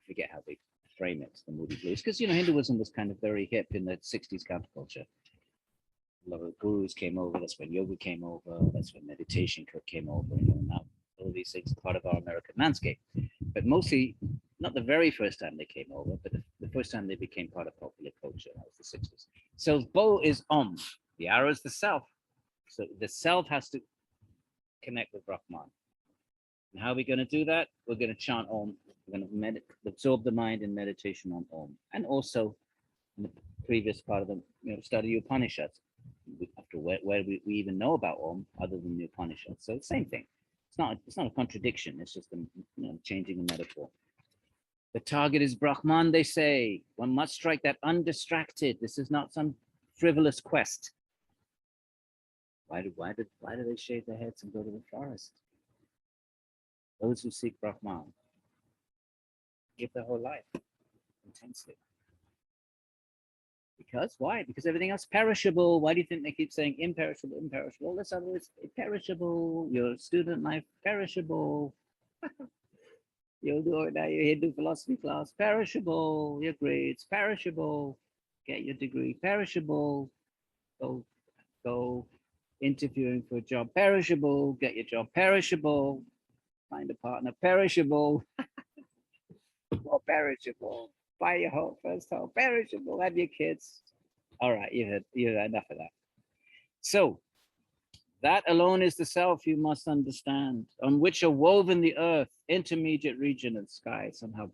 Speaker 1: forget how they frame it, the Moody Blues, because Hinduism was kind of very hip in the 60s counterculture. A lot of gurus came over. That's when yoga came over. That's when meditation came over. Now all of these things are part of our American landscape. But mostly, not the very first time they came over, but the first time they became part of popular culture. That was the 60s. So bow is Om. The arrow is the self. So the self has to connect with Brahman. And how are we going to do that? We're going to chant Om. We're going to absorb the mind in meditation on Om. And also, in the previous part of the study Upaniṣad. After where we even know about Om other than the Upanishad. So same thing. It's not a contradiction. It's just changing the metaphor. The target is Brahman, they say. One must strike that undistracted. This is not some frivolous quest. Why do they shave their heads and go to the forest? Those who seek Brahman give their whole life intensely. Because why? Because everything else perishable. Why do you think they keep saying imperishable, imperishable? All this other is perishable. Your student life perishable. You'll do it now. You're here to do philosophy class. Perishable. Your grades perishable. Get your degree perishable. Go interviewing for a job perishable. Get your job perishable. Find a partner perishable. More perishable. Buy your home, first home, perishable, have your kids. All right, you had enough of that. So that alone is the self you must understand, on which are woven the earth, intermediate region and sky. Somehow,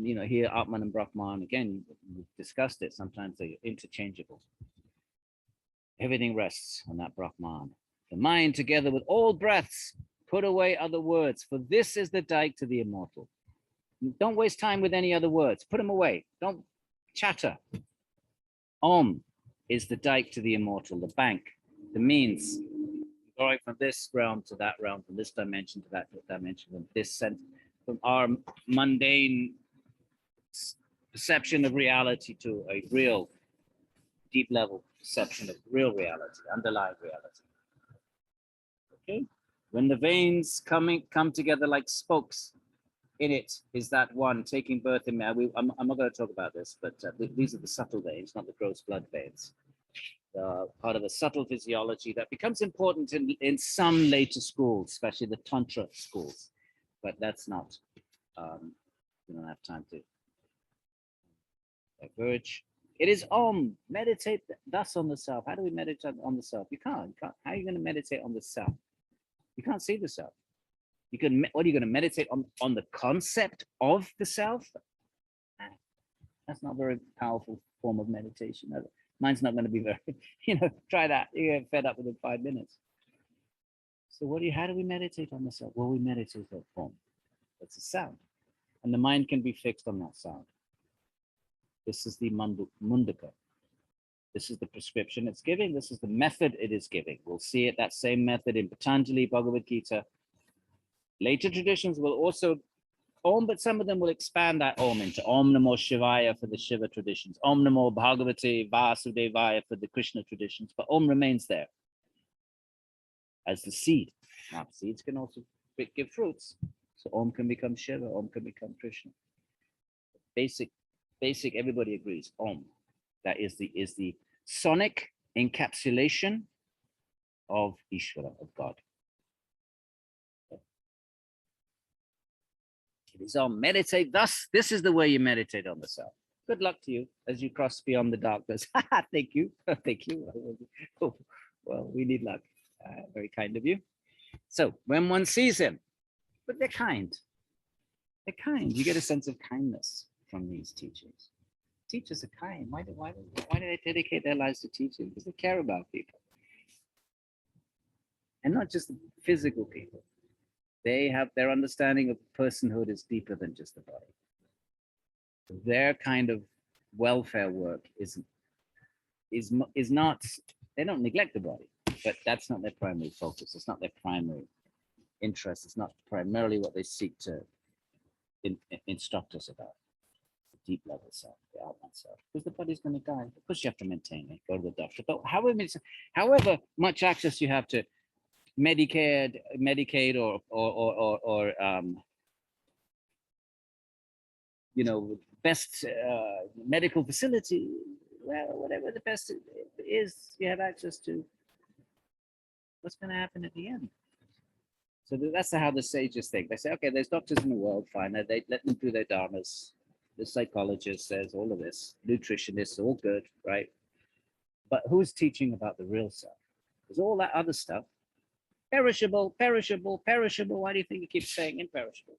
Speaker 1: here Atman and Brahman, again, we've discussed it, sometimes they're interchangeable. Everything rests on that Brahman. The mind together with all breaths, put away other words, for this is the dike to the immortal. Don't waste time with any other words. Put them away. Don't chatter. Om is the dike to the immortal, the bank, the means, going from this realm to that realm, from this dimension to that dimension, from this sense, from our mundane perception of reality to a real, deep level perception of real reality, underlying reality. Okay? When the veins come together like spokes, in it is that one taking birth in me. I'm not going to talk about this, but these are the subtle veins, not the gross blood veins. Part of the subtle physiology that becomes important in some later schools, especially the Tantra schools. But that's not, we don't have time to diverge. It is Om. Meditate thus on the self. How do we meditate on the self? You can't. How are you going to meditate on the self? You can't see the self. What are you going to meditate on the concept of the self? That's not a very powerful form of meditation. Mine's not going to be very, try that. You get fed up within 5 minutes. So how do we meditate on the self? Well, we meditate on form. That's a sound. And the mind can be fixed on that sound. This is the Muṇḍaka. This is the prescription it's giving. This is the method it is giving. We'll see it, that same method in Patanjali, Bhagavad Gita. Later traditions will also Om, but some of them will expand that Om into Om Namo Shivaya for the Shiva traditions, Om Namo Bhagavate Vasudevaya for the Krishna traditions, but Om remains there as the seed. Now, seeds can also give fruits. So Om can become Shiva, Om can become Krishna. Basic, everybody agrees, Om. That is the sonic encapsulation of Ishvara, of God. It is Om. Meditate thus. This is the way you meditate on the self. Good luck to you as you cross beyond the darkness. Thank you. Thank you. Well, we need luck. Very kind of you. So when one sees him, but they're kind. They're kind. You get a sense of kindness from these teachers. Teachers are kind. Why do they dedicate their lives to teaching? Because they care about people. And not just the physical people. They have their understanding of personhood is deeper than just the body. Their kind of welfare work is not, they don't neglect the body, but that's not their primary focus. It's not their primary interest. It's not primarily what they seek to instruct us about. The deep level self, the outward self. Because the body's going to die. Of course you have to maintain it, go to the doctor. But however much access you have to Medicaid or best medical facility, well, whatever the best is you have access to, what's going to happen at the end? So that's how the sages think. They say, okay, there's doctors in the world, fine, they let them do their dharmas. The psychologist says all of this, nutritionists, all good, right? But who's teaching about the real self? Because all that other stuff, perishable, perishable, perishable. Why do you think it keeps saying imperishable?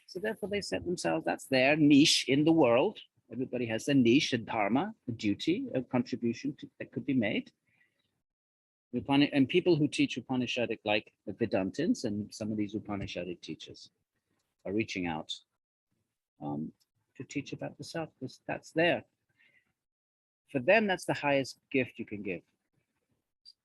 Speaker 1: So therefore they set themselves, that's their niche in the world. Everybody has a niche, a dharma, a duty, a contribution that could be made. And people who teach Upanishadic, like the Vedantins and some of these Upanishadic teachers, are reaching out to teach about the self, because that's there. For them, that's the highest gift you can give,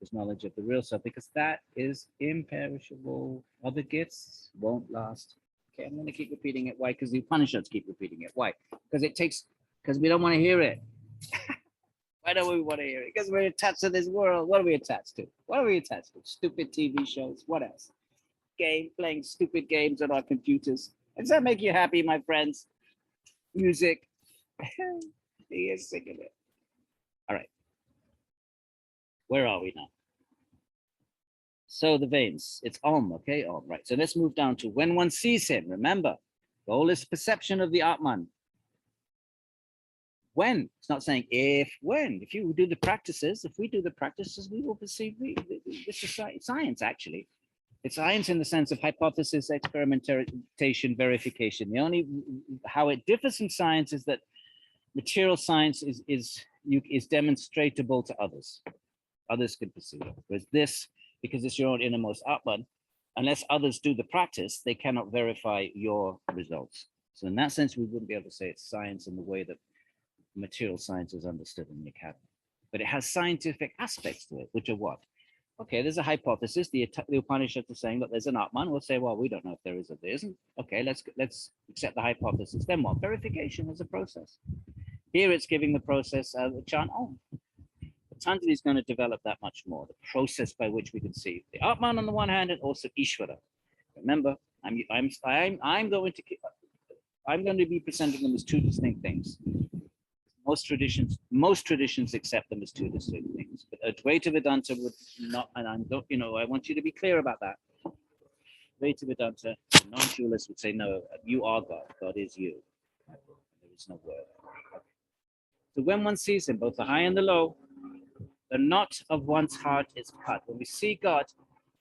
Speaker 1: is knowledge of the real self, because that is imperishable. Other gifts won't last. Okay, I'm going to keep repeating it. Why? Because the Upanishads keep repeating it. Why? Because we don't want to hear it. Why don't we want to hear it? Because we're attached to this world. What are we attached to? What are we attached to? Stupid TV shows. What else? Playing stupid games on our computers. Does that make you happy, my friends? Music. He is sick of it. All right. Where are we now? So the veins, it's Om, okay? Om, right. So let's move down to when one sees him. Remember, goal is perception of the Atman. When, it's not saying if, when. If you do the practices, if we do the practices, we will perceive, this is science, actually. It's science in the sense of hypothesis, experimentation, verification. The only, how it differs from science is that material science is demonstratable to others. Others can perceive it. Whereas this, because it's your own innermost Atman, unless others do the practice, they cannot verify your results. So in that sense, we wouldn't be able to say it's science in the way that material science is understood in the academy. But it has scientific aspects to it, which are what? Okay, there's a hypothesis. The Upanishads are saying that there's an Atman. We'll say, well, we don't know if there is or there isn't. Okay, let's accept the hypothesis. Then what? Verification is a process. Here it's giving the process of the chant Om. Patanjali is going to develop that much more, the process by which we can see the Atman on the one hand and also Ishvara. Remember, I'm going to be presenting them as two distinct things. Most traditions accept them as two distinct things, but Advaita Vedanta would not, and I want you to be clear about that. Advaita Vedanta, non-dualists would say, no, you are God, God is you. There is no word. So when one sees him, both the high and the low, the knot of one's heart is cut. When we see God,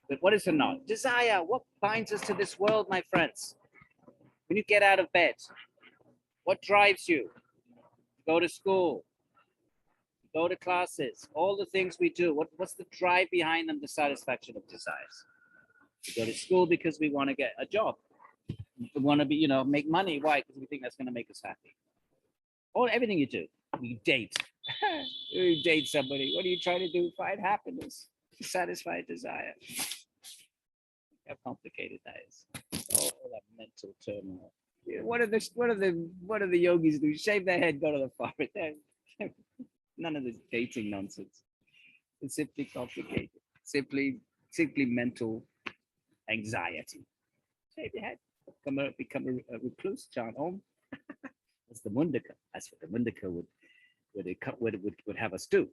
Speaker 1: but what is the knot? Desire. What binds us to this world, my friends? When you get out of bed, what drives you? Go to school, go to classes, all the things we do. What's the drive behind them? The satisfaction of desires. We go to school because we want to get a job. We want to be, make money. Why? Because we think that's going to make us happy. Everything you do, you date. You date somebody. What are you trying to do? Find happiness, satisfy desire. How complicated that is. All that mental turmoil. What do the yogis do? Shave their head, go to the forest. None of this dating nonsense. It's simply complicated. Simply mental anxiety. Shave your head. Become a recluse. Chant Om. That's the Muṇḍaka. That's what the Muṇḍaka would have us do.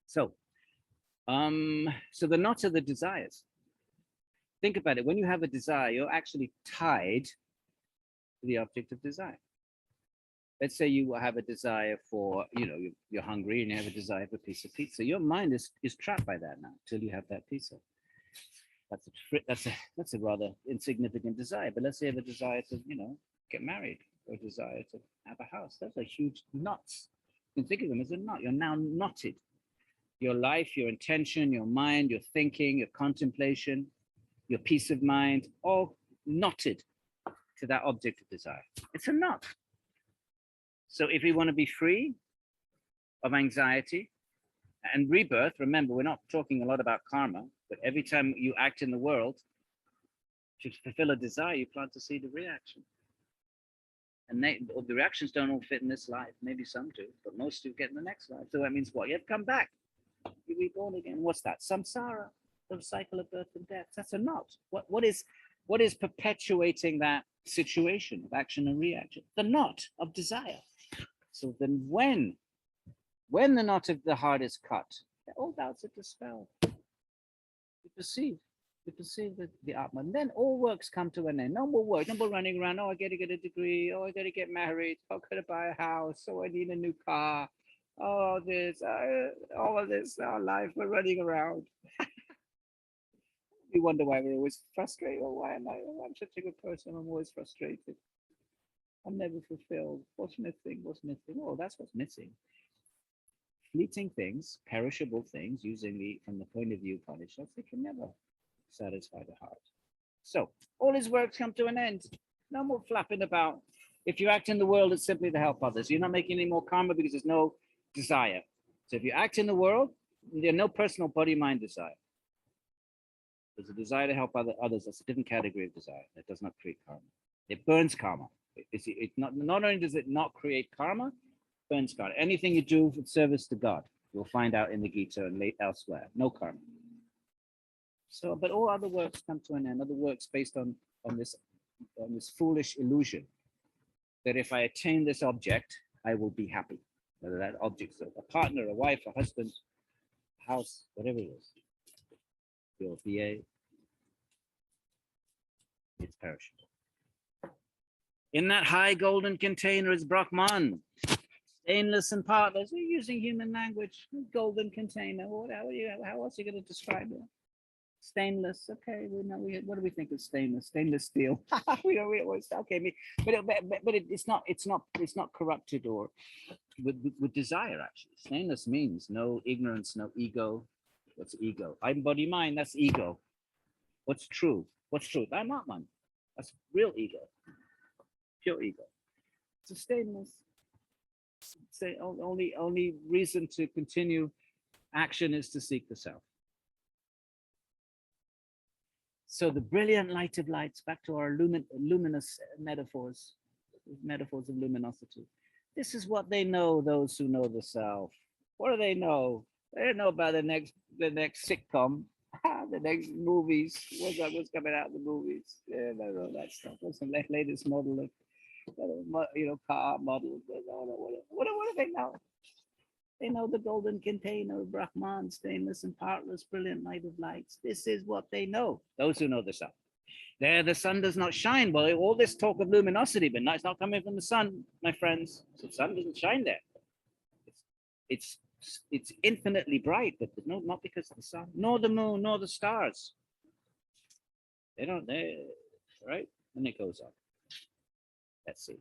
Speaker 1: So, so the knots are the desires. Think about it. When you have a desire, you're actually tied to the object of desire. Let's say you have a desire for, you're hungry and you have a desire for a piece of pizza. Your mind is trapped by that now till you have that pizza. That's a rather insignificant desire. But let's say you have a desire to, get married, or a desire to have a house. Those are huge knots. You can think of them as a knot. You're now knotted. Your life, your intention, your mind, your thinking, your contemplation, your peace of mind, all knotted to that object of desire. It's a knot. So if we want to be free of anxiety and rebirth, remember, we're not talking a lot about karma, but every time you act in the world to fulfill a desire, you plant a seed of reaction. And the reactions don't all fit in this life. Maybe some do, but most do get in the next life. So that means what? You have to come back. You're reborn again. What's that? Samsara, the cycle of birth and death. That's a knot. What is perpetuating that situation of action and reaction? The knot of desire. So then when the knot of the heart is cut, all doubts are dispelled. You perceive the Atman. Then all works come to an end. No more work, no more running around. Oh, I got to get a degree. Oh, I got to get married. Oh, I got to buy a house. Oh, I need a new car. Oh, this, all of this, our life, we're running around. We wonder why we're always frustrated. Oh, why am I? Oh, I'm such a good person. I'm always frustrated. I'm never fulfilled. What's missing? What's missing? Oh, that's what's missing. Fleeting things, perishable things, using the from the point of view of Upanishads, they can never satisfy the heart. So all his works come to an end. No more flapping about. If you act in the world, it's simply to help others. You're not making any more karma because there's no desire. So if you act in the world, there's no personal body, mind desire. There's a desire to help others. That's a different category of desire. That does not create karma. It burns karma. Not only does it not create karma, burns karma. Anything you do for service to God, you'll find out in the Gita and elsewhere. No karma. So, but all other works come to an end. Other works based on this foolish illusion that if I attain this object, I will be happy. Whether that object's a partner, a wife, a husband, a house, whatever it is, your VA, it's perishable. In that high golden container is Brahman, stainless and partless. We're using human language. Golden container. How else are you going to describe it? Stainless. Okay, we know. What do we think of stainless? Stainless steel. we always okay. But it's not corrupted or with desire. Actually, stainless means no ignorance, no ego. What's ego? I'm body mind. That's ego. What's true? What's truth? I'm not one. That's real ego. Pure ego. So stainless. Say only reason to continue action is to seek the self. So the brilliant light of lights, back to our luminous metaphors of luminosity. This is what they know, those who know the self. What do they know? They don't know about the next sitcom, the next movies. What's coming out in the movies? Yeah, they don't know that stuff. What's the latest model of car model? What do they know? They know the golden container of Brahman, stainless and partless, brilliant light of lights. This is what they know, those who know the sun. There, the sun does not shine. Well, all this talk of luminosity, but it's not coming from the sun, my friends. So the sun doesn't shine there. It's infinitely bright, but not because of the sun, nor the moon, nor the stars. They right? And it goes on. Let's see.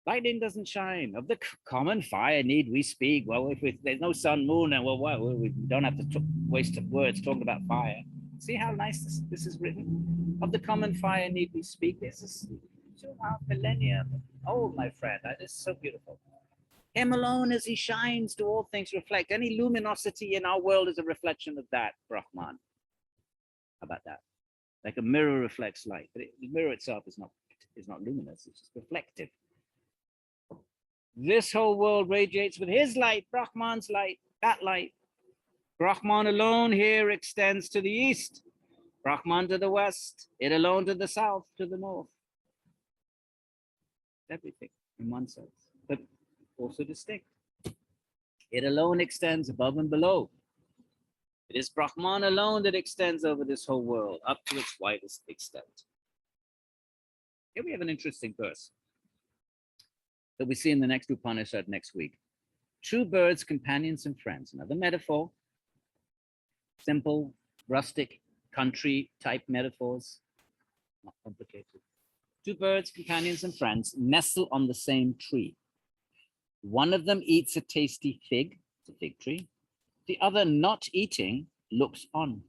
Speaker 1: Lightning doesn't shine. Of the common fire need we speak. Well, if there's no sun, moon, and we don't have to waste words talking about fire. See how nice this is written? Of the common fire need we speak. This is 2.5 millennia old, my friend. That is so beautiful. Him alone as he shines, do all things reflect. Any luminosity in our world is a reflection of that, Brahman. How about that? Like a mirror reflects light, but the mirror itself is not luminous, it's just reflective. This whole world radiates with his light, Brahman's light, that light. Brahman alone here extends to the east, Brahman to the west, it alone to the south, to the north. Everything in one sense, but also distinct. It alone extends above and below. It is Brahman alone that extends over this whole world up to its widest extent. Here we have an interesting verse that we see in the next Upaniṣad next week. Two birds, companions and friends. Another metaphor, simple, rustic, country type metaphors, not complicated. Two birds, companions and friends, nestle on the same tree. One of them eats a tasty fig, it's a fig tree. The other, not eating, looks on.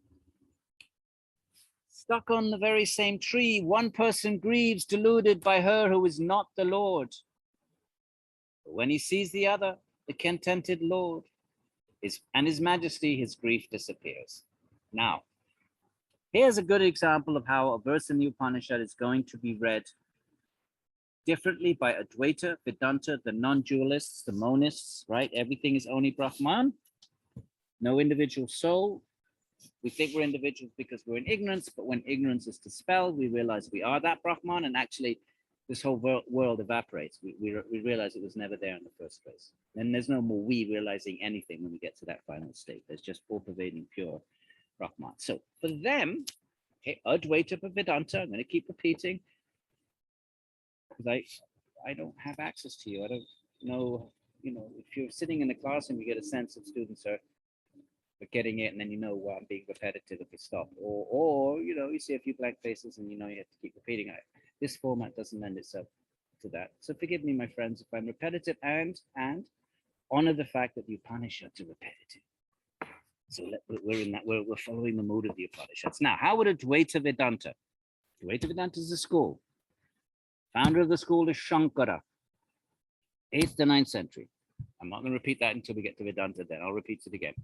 Speaker 1: Stuck on the very same tree, one person grieves, deluded by her who is not the Lord. But when he sees the other, the contented Lord, and his majesty, his grief disappears. Now, here's a good example of how a verse in the Upanishad is going to be read differently by Advaita, Vedanta, the non-dualists, the monists, right? Everything is only Brahman, no individual soul. We think we're individuals because we're in ignorance, but when ignorance is dispelled, we realize we are that Brahman, and actually this whole world evaporates. We realize it was never there in the first place. And there's no more we realizing anything when we get to that final state. There's just all-pervading pure Brahman. So for them, okay, Advaita Vedanta, I'm going to keep repeating, because I don't have access to you. I don't know if you're sitting in a classroom, you get a sense of students are getting it, and then well, I'm being repetitive if you stop, or you see a few blank faces, and you have to keep repeating it. This format doesn't lend itself to that. So forgive me, my friends, if I'm repetitive, and honor the fact that the Upanishads are repetitive. So we're in that. We're following the mood of the Upanishads. Now, how would Advaita Vedanta? Advaita Vedanta is the school. Founder of the school is Shankara, 8th to 9th century. I'm not going to repeat that until we get to Vedanta. Then I'll repeat it again.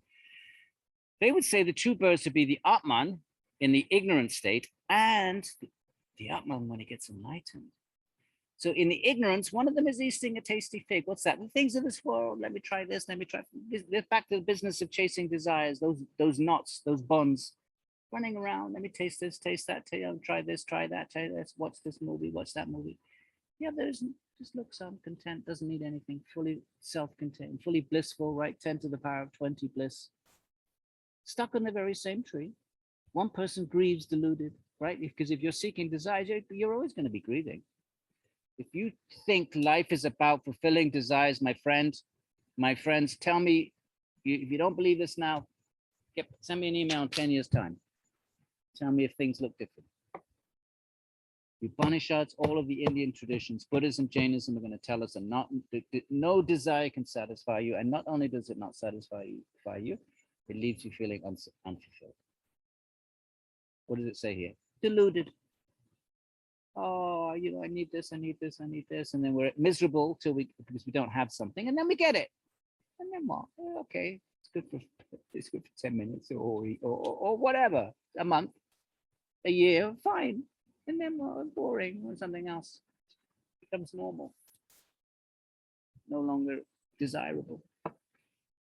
Speaker 1: They would say the true birth would be the Atman in the ignorant state, and the Atman when he gets enlightened. So in the ignorance, one of them is eating a tasty fig. What's that? The things of this world. Let me try this. Let me try. Back to the business of chasing desires. Those knots, those bonds, running around. Let me taste this, taste that. Try this, try that. Try this. Watch this movie. Watch that movie. Yeah, there's just looks content. Doesn't need anything. Fully self-contained. Fully blissful. Right. 10 to the power of 20 bliss. Stuck on the very same tree. One person grieves deluded. Right. Because if you're seeking desires, you're always going to be grieving. If you think life is about fulfilling desires, my friends, tell me, if you don't believe this now, send me an email in 10 years' time. Tell me if things look different. The Upanishads, all of the Indian traditions, Buddhism, Jainism are going to tell us that no desire can satisfy you. And not only does it not satisfy you, it leaves you feeling unfulfilled. What does it say here? Deluded. Oh, I need this, I need this, I need this. And then we're miserable because we don't have something, and then we get it. And then what? Okay, it's good for 10 minutes or whatever, a month, a year, fine. And then boring or something else becomes normal, no longer desirable.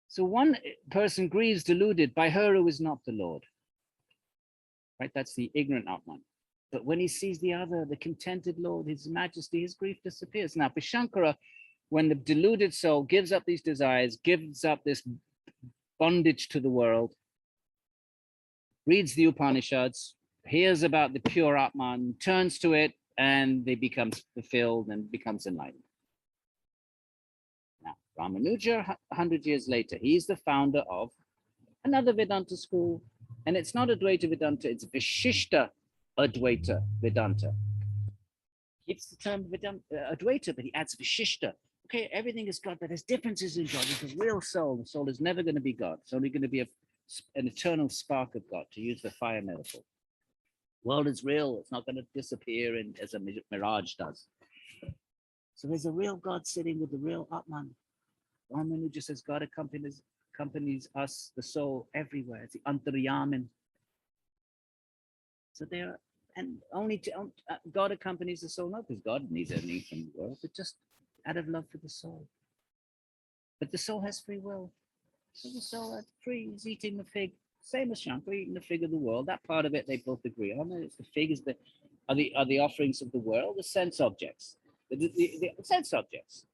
Speaker 1: So one person grieves deluded by her who is not the Lord. Right? That's the ignorant Atman. But when he sees the other, the contented Lord, his majesty, his grief disappears. Now, for Shankara, when the deluded soul gives up these desires, gives up this bondage to the world, reads the Upanishads, hears about the pure Atman, turns to it, and they become fulfilled and becomes enlightened. Now, Ramanuja, 100 years later, he's the founder of another Vedanta school, and it's not Advaita Vedanta, it's Vishishta Advaita Vedanta. Keeps the term Advaita, but he adds Vishishta. Okay, everything is God, but there's differences in God. It's a real soul. The soul is never going to be God. It's only going to be an eternal spark of God, to use the fire metaphor. World is real. It's not going to disappear as a mirage does. So there's a real God sitting with the real Atman. Ramanuja says God accompanies us, the soul, everywhere. It's the Antaryamin. So there, and only God accompanies the soul, not because God needs anything from the world, but just out of love for the soul. But the soul has free will. So the soul is free. He's eating the fig, same as Shankara eating the fig of the world. That part of it they both agree on. It's the fig are the offerings of the world, the sense objects, the sense objects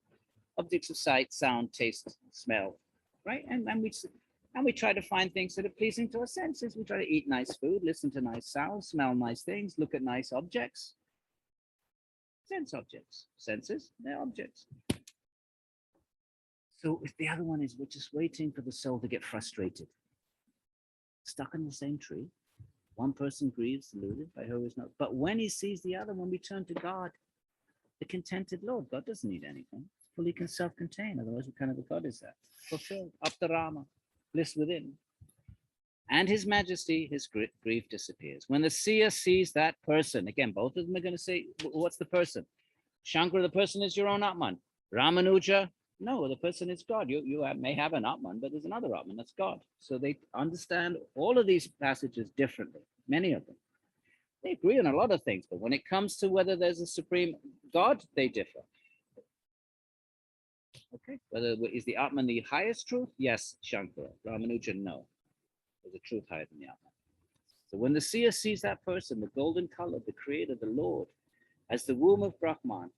Speaker 1: of sight, sound, taste, smell, right? And we try to find things that are pleasing to our senses. We try to eat nice food, listen to nice sounds, smell nice things, look at nice objects. Sense objects. Senses, they're objects. So if the other one is, we're just waiting for the soul to get frustrated. Stuck in the same tree. One person grieves, deluded by her who is not. But when he sees the other one, we turn to God, the contented Lord. God doesn't need anything. Fully self-contained. Otherwise, what kind of a God is that? Fulfilled. Aptarama. Bliss within. And his majesty, his grief disappears. When the seer sees that person, again, both of them are going to say, what's the person? Shankara, the person is your own Atman. Ramanuja, no, the person is God. You may have an Atman, but there's another Atman, that's God. So they understand all of these passages differently, many of them. They agree on a lot of things, but when it comes to whether there's a supreme God, they differ. Okay, whether is the Atman the highest truth? Yes, Shankara. Ramanuja, no. There's a truth higher than the Atman. So when the seer sees that person, the golden color, the creator, the Lord, as the womb of Brahman,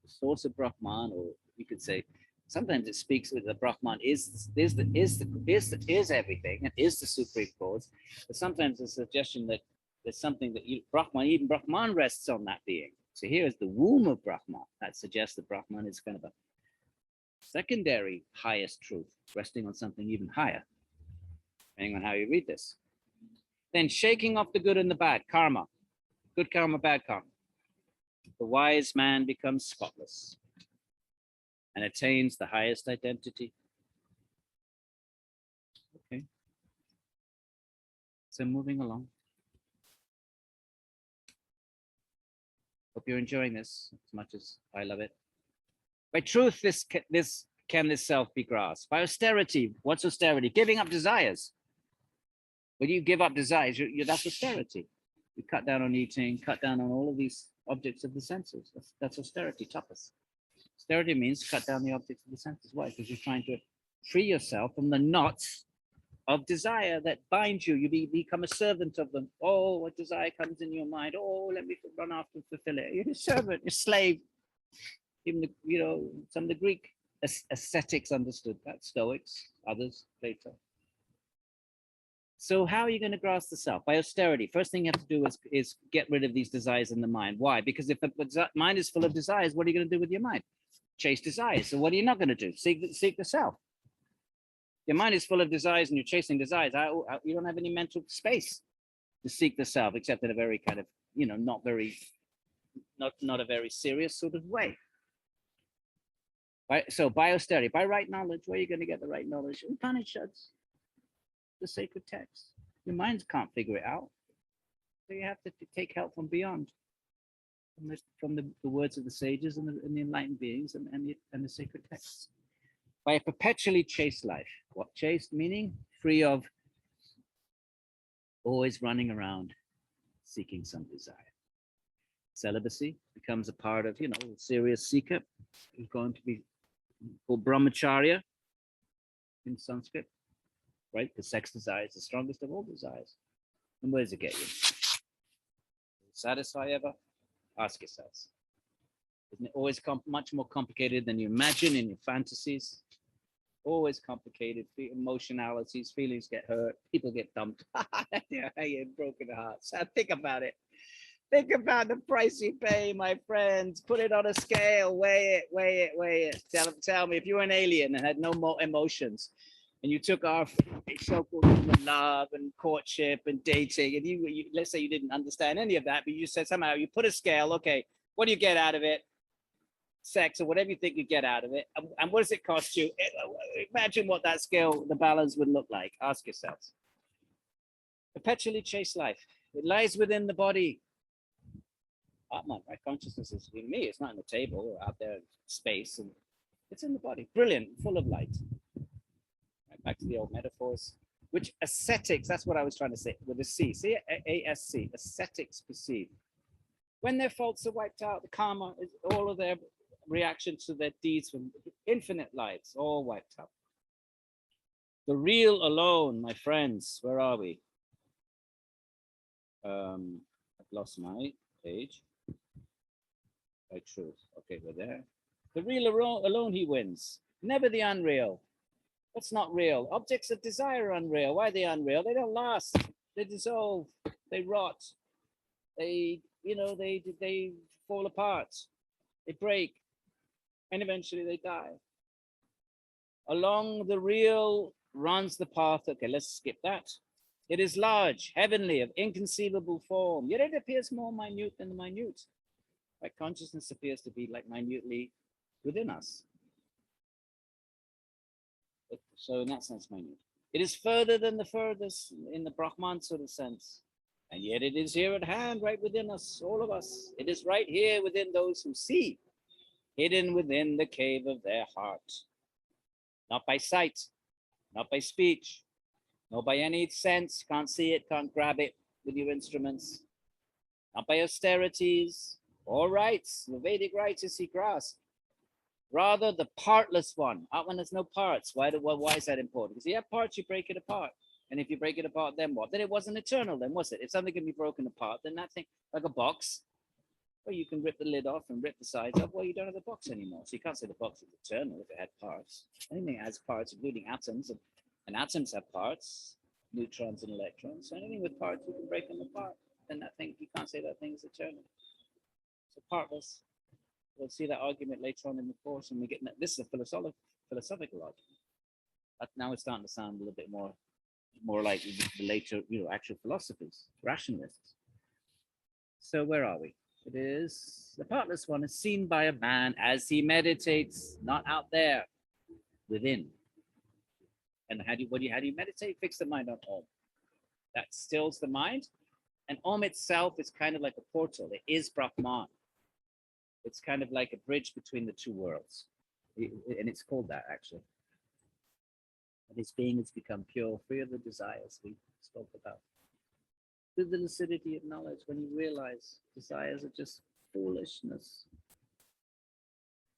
Speaker 1: the source of Brahman, or you could say, sometimes it speaks with the Brahman is everything and is the supreme cause. But sometimes there's a suggestion that there's something that even Brahman rests on that being. So here is the womb of Brahman. That suggests that Brahman is kind of a secondary highest truth, resting on something even higher, depending on how you read this. Then shaking off the good and the bad, karma, good karma, bad karma. The wise man becomes spotless and attains the highest identity. Okay. So moving along. Hope you're enjoying this as much as I love it. By truth, this self be grasped. By austerity, what's austerity? Giving up desires. When you give up desires, that's austerity. You cut down on eating, cut down on all of these objects of the senses. That's austerity, tapas. Austerity means cut down the objects of the senses. Why? Because you're trying to free yourself from the knots of desire that bind you. You become a servant of them. Oh, what desire comes in your mind? Oh, let me run after and fulfill it. You're a servant, you're a slave. Even some of the Greek ascetics understood that, Stoics, others, Plato. So how are you going to grasp the self? By austerity. First thing you have to do is get rid of these desires in the mind. Why? Because if the mind is full of desires, what are you going to do with your mind? Chase desires. So what are you not going to do? Seek the self. Your mind is full of desires and you're chasing desires. You don't have any mental space to seek the self, except in a very kind of, not a very serious sort of way. So by austerity, by right knowledge, where are you going to get the right knowledge? Upanishads, the sacred text. Your minds can't figure it out. So you have to take help from beyond, from the words of the sages and the enlightened beings and the sacred texts. By a perpetually chaste life. What chaste meaning? Free of always running around seeking some desire. Celibacy becomes a part of, a serious seeker who's going to be called brahmacharya in Sanskrit, right? Because sex desire is the strongest of all desires. And where does it get you? Satisfy ever? Ask yourselves. Isn't it always much more complicated than you imagine in your fantasies? Always complicated. Emotionalities, feelings get hurt, people get dumped. Broken hearts. Think about it. Think about the price you pay, my friends. Put it on a scale. Weigh it. Tell me, if you were an alien and had no more emotions, and you took our so-called love and courtship and dating, and you let's say you didn't understand any of that, but you said somehow you put a scale. Okay, what do you get out of it? Sex or whatever you think you get out of it, and what does it cost you? Imagine what that scale, the balance would look like. Ask yourselves. Perpetually chaste life. It lies within the body. Atman, right? Consciousness is in me. It's not on the table or out there in space, and it's in the body. Brilliant, full of light. Right, back to the old metaphors. Which ascetics, that's what I was trying to say with a C. See, A-S-C, ascetics perceive. When their faults are wiped out, the karma is all of their reactions to their deeds from infinite lives, all wiped out. The real alone, my friends, where are we? I've lost my page. By truth. Okay, we're there. The real alone he wins, never the unreal. What's not real? Objects of desire are unreal. Why are they unreal? They don't last. They dissolve. They rot. They fall apart. They break. And eventually they die. Along the real runs the path. Okay, let's skip that. It is large, heavenly, of inconceivable form, yet it appears more minute than the minute. Right? Consciousness appears to be like minutely within us. So in that sense, minute. It is further than the furthest in the Brahman sort of sense. And yet it is here at hand, right within us, all of us. It is right here within those who see, hidden within the cave of their heart. Not by sight, not by speech, not by any sense. Can't see it, can't grab it with your instruments. Not by austerities or rites, the Vedic rites is he grasped. Rather the partless one. Out when there's no parts. Why is that important? Because you have parts, you break it apart. And if you break it apart, then what? Then it wasn't eternal, then was it? If something can be broken apart, then that thing, like a box, well, you can rip the lid off and rip the sides off. Well, you don't have the box anymore. So you can't say the box is eternal if it had parts. Anything has parts, including atoms, and atoms have parts, neutrons and electrons. So anything with parts, you can break them apart. Then that thing, you can't say that thing is eternal. So partless. We'll see that argument later on in the course, and we get this is a philosophical argument. But now it's starting to sound a little bit more like the later, actual philosophers, rationalists. So where are we? It is the partless one is seen by a man as he meditates, not out there, within. And how do you meditate? Fix the mind on Om. That stills the mind. And Om itself is kind of like a portal. It is Brahman. It's kind of like a bridge between the two worlds. And it's called that, actually. And his being has become pure, free of the desires we spoke about. Through the lucidity of knowledge, when you realize desires are just foolishness.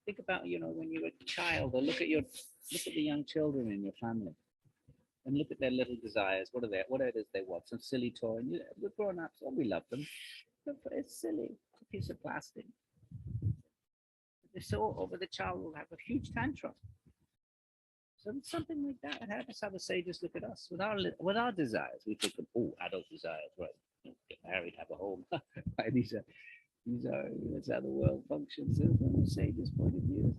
Speaker 1: Think about, when you're a child, or look at the young children in your family. And look at their little desires. What it is they want? Some silly toy. And we're grown ups. Oh, we love them. But it's silly. It's a piece of plastic. They're so over, the child will have a huge tantrum. So something like that. That's how the sages look at us. With our desires, we think of adult desires, right? Get married, have a home. These are that's how the world functions. So from the sages' point of view,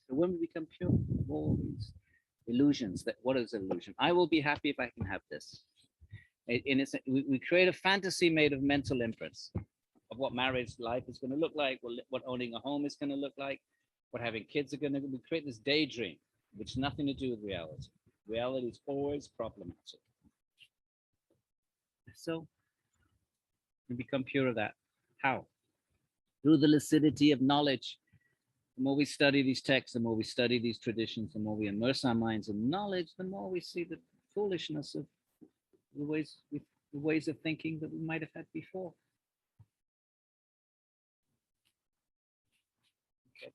Speaker 1: so when we become pure of all these illusions, what is illusion? I will be happy if I can have this. We create a fantasy made of mental imprints of what marriage life is going to look like, what owning a home is going to look like, what having kids are going to be. We create this daydream, which nothing to do with reality. Reality is always problematic. So we become pure of that. How? Through the lucidity of knowledge. The more we study these texts, the more we study these traditions, the more we immerse our minds in knowledge, the more we see the foolishness of the ways of thinking that we might have had before. Okay.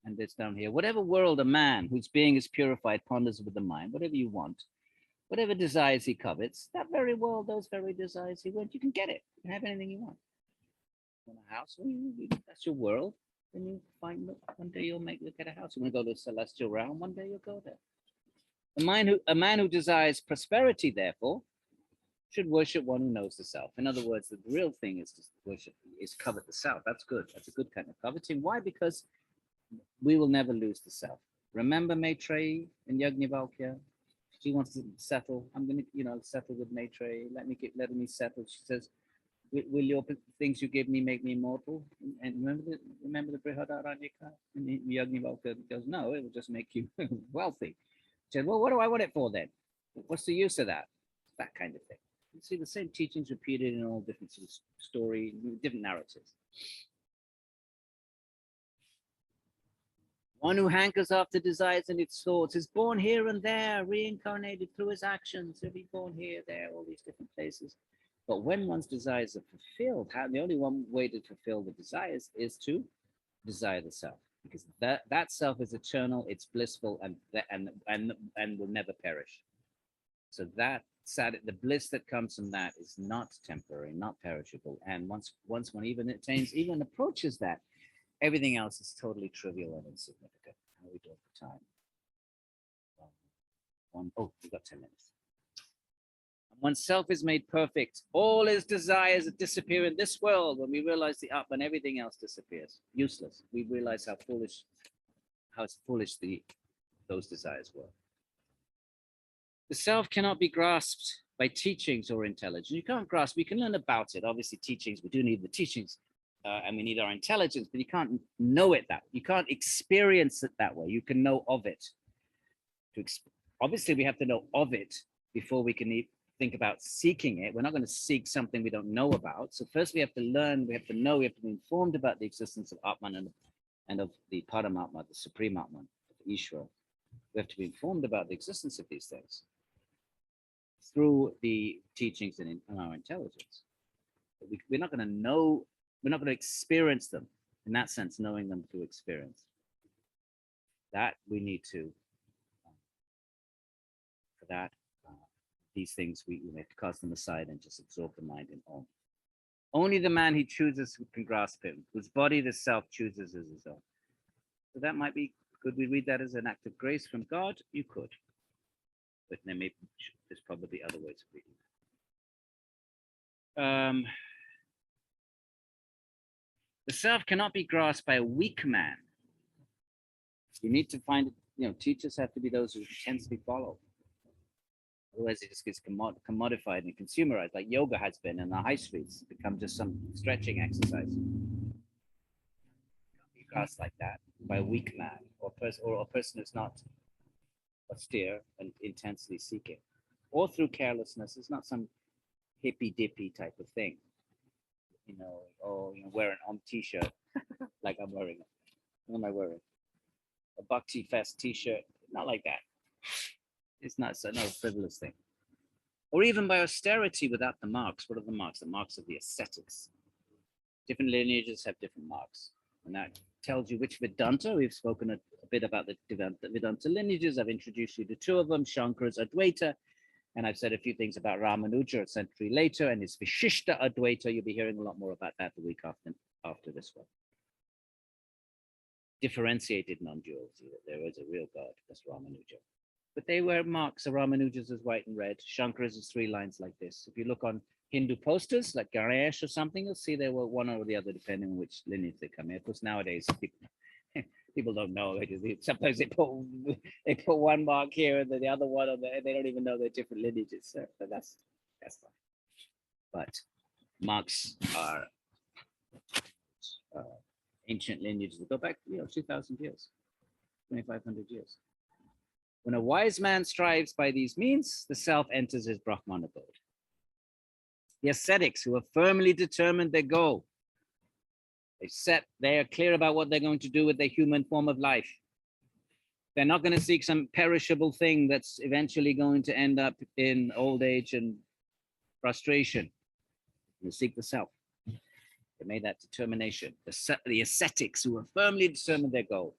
Speaker 1: And this down here. Whatever world a man whose being is purified ponders with the mind, whatever you want, whatever desires he covets, that very world, those very desires he wants, you can get it. You can have anything you want. You want a house? That's your world. Then you find one day you'll get a house. You want to go to the celestial realm? One day you'll go there. A man who desires prosperity, therefore, should worship one who knows the self. In other words, the real thing is to worship, is covet the self. That's good. That's a good kind of coveting. Why? Because we will never lose the self. Remember Maitreyi in Yajnavalkya? She wants to settle. I'm going to, settle with Maitreyi. Let me settle. She says, will your things you give me make me immortal? And remember the Brihadaranyaka? And Yajnavalkya goes, no, it will just make you wealthy. She said, well, what do I want it for then? What's the use of that? That kind of thing. You see the same teachings repeated in all different stories, different narratives. One who hankers after desires and its thoughts is born here and there, reincarnated through his actions. He'll be born here, there, all these different places. But when one's desires are fulfilled, the only one way to fulfill the desires is to desire the self, because that self is eternal, it's blissful, and will never perish. So the bliss that comes from that is not temporary, not perishable. And once one even approaches that, everything else is totally trivial and insignificant. How are we doing for time? We've got 10 minutes. Oneself is made perfect. All his desires disappear in this world. When we realize the up, and everything else disappears, useless. We realize how foolish those desires were. The self cannot be grasped by teachings or intelligence. You can't grasp. We can learn about it. Obviously, teachings. We do need the teachings. And we need our intelligence, but you can't know it you can't experience it that way. You can know of it. Obviously, we have to know of it before we can think about seeking it. We're not going to seek something we don't know about. So first we have to learn, we have to know, we have to be informed about the existence of Atman and of the Paramatma, the Supreme Atman, Ishvara. We have to be informed about the existence of these things through the teachings and our intelligence. But we're not going to know. We're not going to experience them in that sense, knowing them through experience. That we need to, for that, these things, we have to cast them aside and just absorb the mind in Om. Only the man he chooses who can grasp him, whose body the self chooses as his own. So that could we read that as an act of grace from God? You could. But there's probably other ways of reading that. The self cannot be grasped by a weak man. You need to find it, teachers have to be those who intensely follow. Otherwise, it just gets commodified and consumerized, like yoga has been in the high streets, become just some stretching exercise. Can't be grasped like that by a weak man or a person who's not austere and intensely seeking, or through carelessness. It's not some hippy dippy type of thing. Wear an t-shirt like I'm wearing. What am I wearing? A Bhakti Fest t-shirt. Not like that. It's not a frivolous thing. Or even by austerity without the marks. What are the marks? The marks of the ascetics. Different lineages have different marks. And that tells you which Vedanta. We've spoken a bit about the Vedanta lineages. I've introduced you to two of them, Shankara's Advaita, and I've said a few things about Ramanuja a century later, and his Vishishta Advaita. You'll be hearing a lot more about that the week after this one. Differentiated non-duality, that there is a real God, that's Ramanuja. But they were marks of Ramanuja's as white and red, Shankara's is 3 lines like this. If you look on Hindu posters, like Ganesh or something, you'll see they were one or the other, depending on which lineage they come in. Of course, nowadays, people don't know. Sometimes they put one mark here and then the other one on there, and they don't even know they're different lineages. So that's fine. But marks are ancient lineages that go back, 2,000 years, 2,500 years. When a wise man strives by these means, the self enters his Brahman abode. The ascetics who have firmly determined their goal, they are clear about what they're going to do with their human form of life. They're not going to seek some perishable thing that's eventually going to end up in old age and frustration. They seek the self. They made that determination. The ascetics who have firmly determined their goal.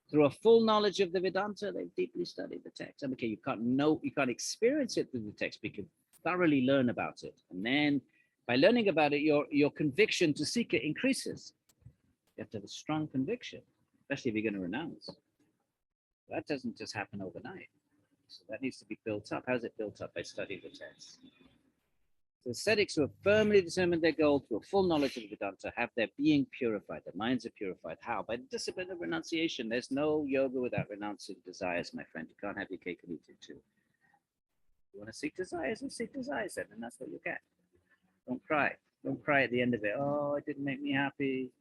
Speaker 1: Through a full knowledge of the Vedanta, they've deeply studied the text. Okay, you can't experience it through the text, but you can thoroughly learn about it. And then by learning about it, your conviction to seek it increases. You have to have a strong conviction, especially if you're going to renounce. That doesn't just happen overnight. So that needs to be built up. How's it built up? By studying the text. The ascetics who have firmly determined their goal through a full knowledge of the Vedanta have their being purified, their minds are purified. How? By the discipline of renunciation. There's no yoga without renouncing desires, my friend. You can't have your cake and eat it too. You want to seek desires, then seek desires then, and that's what you get. Don't cry. Don't cry at the end of it. Oh, it didn't make me happy.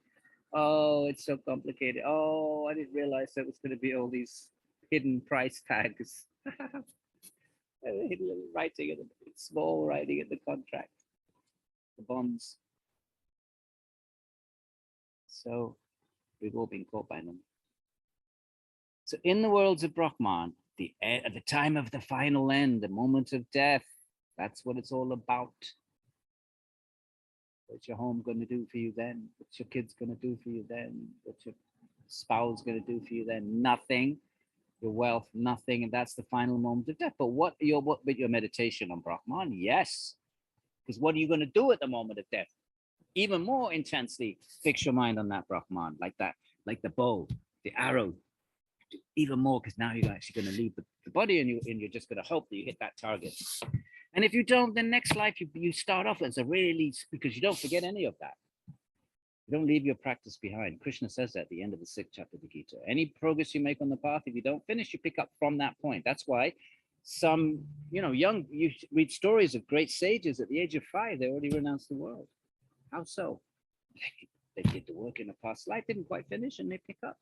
Speaker 1: Oh, it's so complicated. Oh, I didn't realize there was going to be all these hidden price tags. Hidden little writing, small writing in the contract, the bonds. So we've all been caught by them. So in the worlds of Brahman, at the time of the final end, the moment of death, that's what it's all about. What's your home going to do for you then? What's your kids going to do for you then? What's your spouse going to do for you then? Nothing. Your wealth, nothing, and that's the final moment of death. But what with your meditation on Brahman? Yes, because what are you going to do at the moment of death? Even more intensely, fix your mind on that Brahman, like that, like the bow, the arrow. Even more, because now you're actually going to leave the body, and you're just going to hope that you hit that target. And if you don't, then next life you start off as because you don't forget any of that. You don't leave your practice behind. Krishna says that at the end of the 6th chapter of the Gita. Any progress you make on the path, if you don't finish, you pick up from that point. That's why some, you read stories of great sages at the age of 5, they already renounced the world. How so? They did the work in the past life, didn't quite finish, and they pick up.